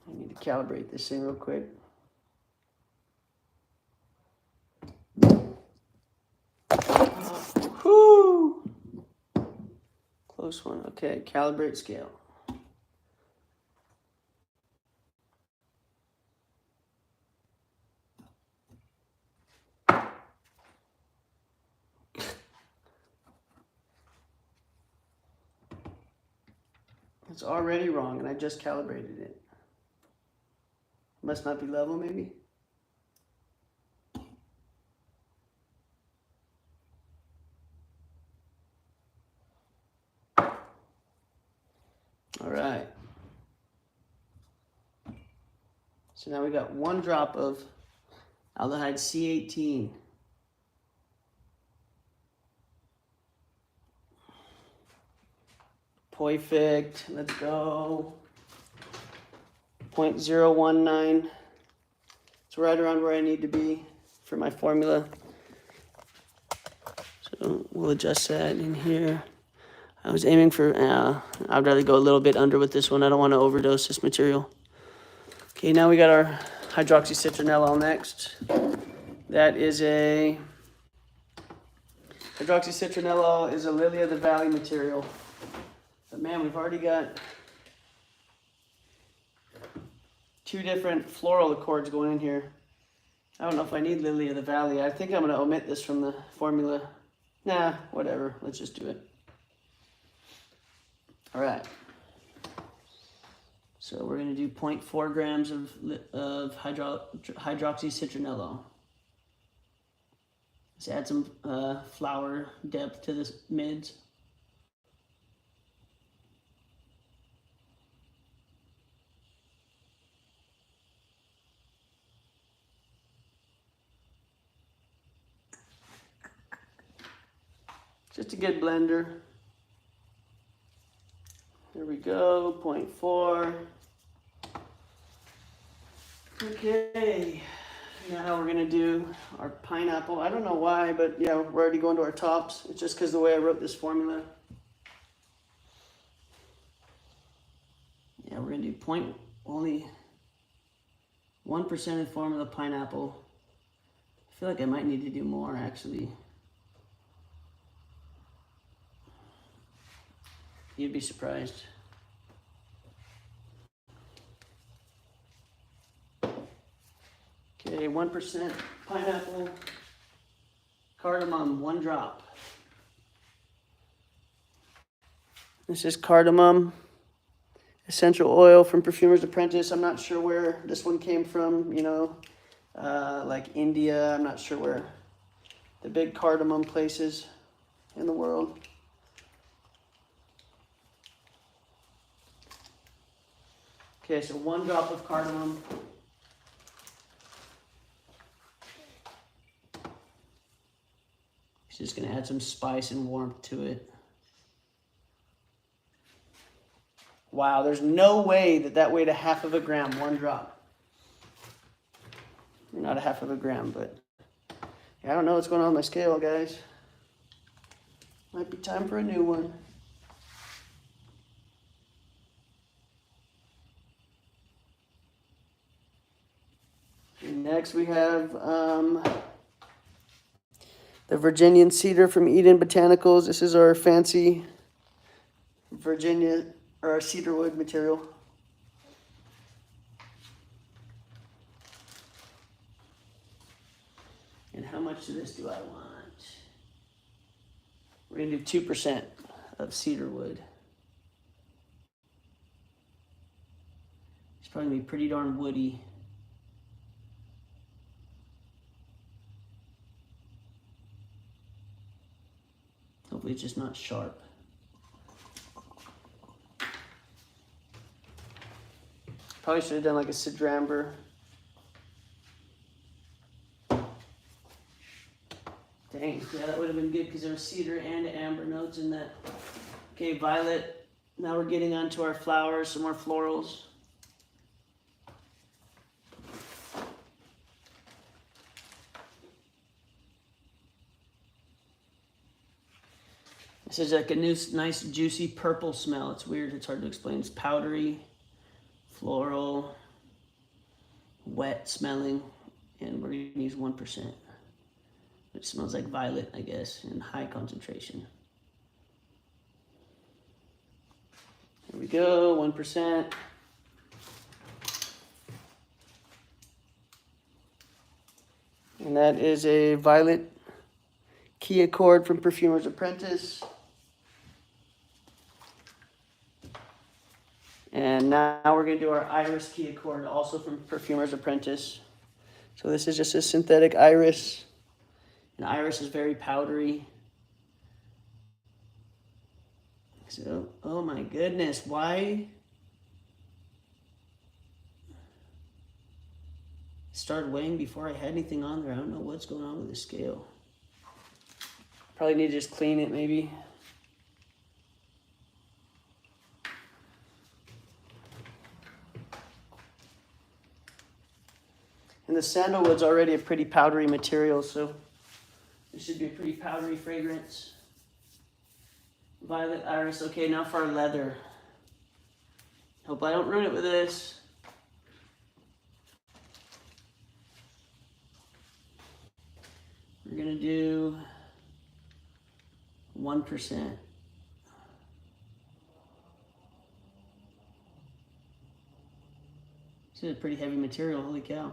I need to calibrate this thing real quick. Whoo! Close one. Okay, calibrate scale. It's already wrong, and I just calibrated it. Must not be level, maybe? All right. So now we got 1 drop of aldehyde C18. Perfect. Let's go. 0.019. It's right around where I need to be for my formula. So we'll adjust that in here. I was aiming for, I'd rather go a little bit under with this one. I don't want to overdose this material. Okay, now we got our hydroxycitronellol next. That is hydroxycitronellol is a Lily of the Valley material. But man, we've already got 2 different floral accords going in here. I don't know if I need Lily of the Valley. I think I'm going to omit this from the formula. Nah, whatever. Let's just do it. All right. So we're going to do 0.4 grams of hydroxycitronellol. Let's add some flower depth to this mids. Just a good blender. There we go, 0.4. Okay, now we're gonna do our pineapple. I don't know why, but yeah, we're already going to our tops. It's just because the way I wrote this formula. Yeah, we're gonna do only 1% of the formula pineapple. I feel like I might need to do more actually. You'd be surprised. Okay, 1% pineapple, cardamom, 1 drop. This is cardamom, essential oil from Perfumer's Apprentice. I'm not sure where this one came from, you know, like India. I'm not sure where the big cardamom places in the world. Okay, so 1 drop of cardamom. It's just gonna add some spice and warmth to it. Wow, there's no way that weighed a 1/2 gram, 1 drop. Not a 1/2 gram, but yeah, I don't know what's going on with my scale, guys. Might be time for a new one. Next we have the Virginian cedar from Eden Botanicals. This is our fancy Virginia or our cedarwood material. And how much of this do I want? We're gonna do 2% of cedarwood. It's probably gonna be pretty darn woody. Hopefully it's just not sharp. Probably should have done like a cedramber. Dang, yeah, that would have been good because there was cedar and amber notes in that. Okay, violet. Now we're getting onto our flowers, some more florals. This is like a nice juicy purple smell. It's weird, it's hard to explain. It's powdery, floral, wet smelling, and we're gonna use 1%. It smells like violet, I guess, in high concentration. Here we go, 1%. And that is a violet key accord from Perfumer's Apprentice. now we're going to do our Iris Key Accord, also from Perfumer's Apprentice. So this is just a synthetic iris. And iris is very powdery. So, oh my goodness, why? Started weighing before I had anything on there. I don't know what's going on with the scale. Probably need to just clean it maybe. And the sandalwood's already a pretty powdery material, so it should be a pretty powdery fragrance. Violet iris. Okay, now for our leather. Hope I don't ruin it with this. We're gonna do 1%. This is a pretty heavy material, holy cow.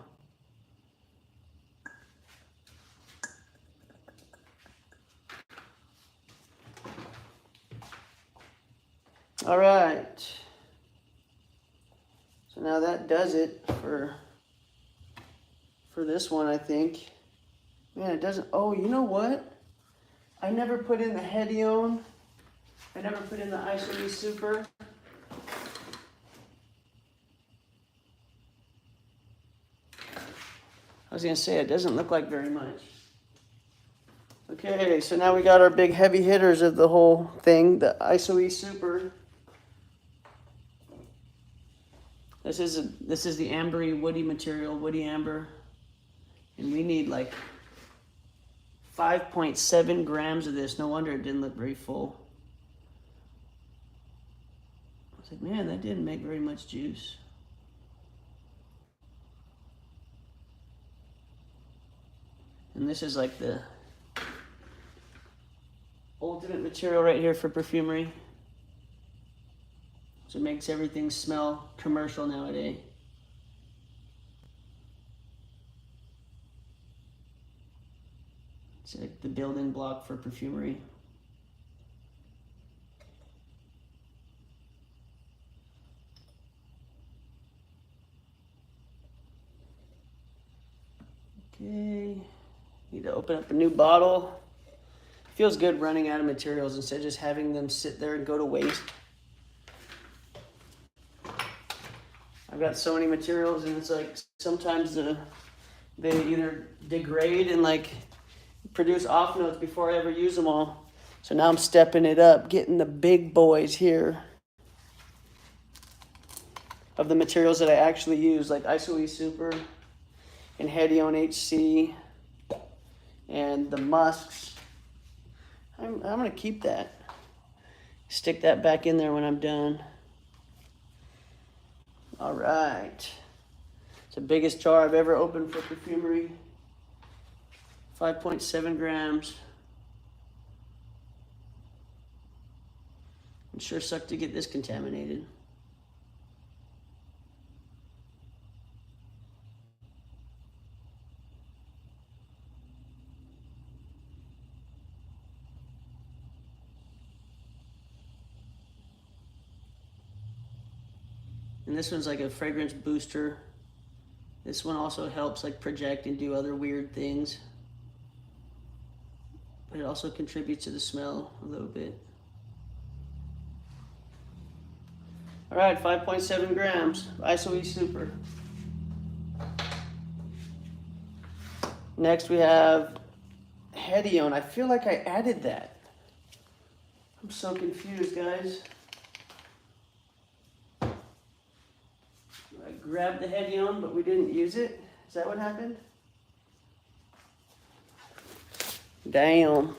All right. So now that does it for this one, I think. Man, it doesn't, oh, you know what? I never put in the Hedione. I never put in the ISOE Super. I was gonna say, it doesn't look like very much. Okay, so now we got our big heavy hitters of the whole thing, the ISOE Super. This is the ambery woody material, woody amber. And we need like 5.7 grams of this. No wonder it didn't look very full. I was like, man, that didn't make very much juice. And this is like the ultimate material right here for perfumery. So it makes everything smell commercial nowadays. It's like the building block for perfumery. Okay, need to open up a new bottle. Feels good running out of materials instead of just having them sit there and go to waste. I've got so many materials and it's like sometimes they either degrade and like produce off notes before I ever use them all. So now I'm stepping it up, getting the big boys here of the materials that I actually use, like ISOE Super and Hedione HC and the musks. I'm gonna keep that. Stick that back in there when I'm done. All right. It's the biggest jar I've ever opened for perfumery. 5.7 grams. It sure sucked to get this contaminated. And this one's like a fragrance booster. This one also helps like project and do other weird things. But it also contributes to the smell a little bit. All right, 5.7 grams, ISOE Super. Next we have Hedione. I feel like I added that. I'm so confused, guys. I grabbed the Hedione, but we didn't use it. Is that what happened? Damn.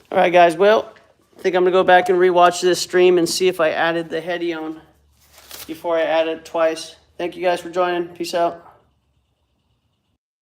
All right, guys. Well, I think I'm going to go back and rewatch this stream and see if I added the Hedione before I added it twice. Thank you guys for joining. Peace out.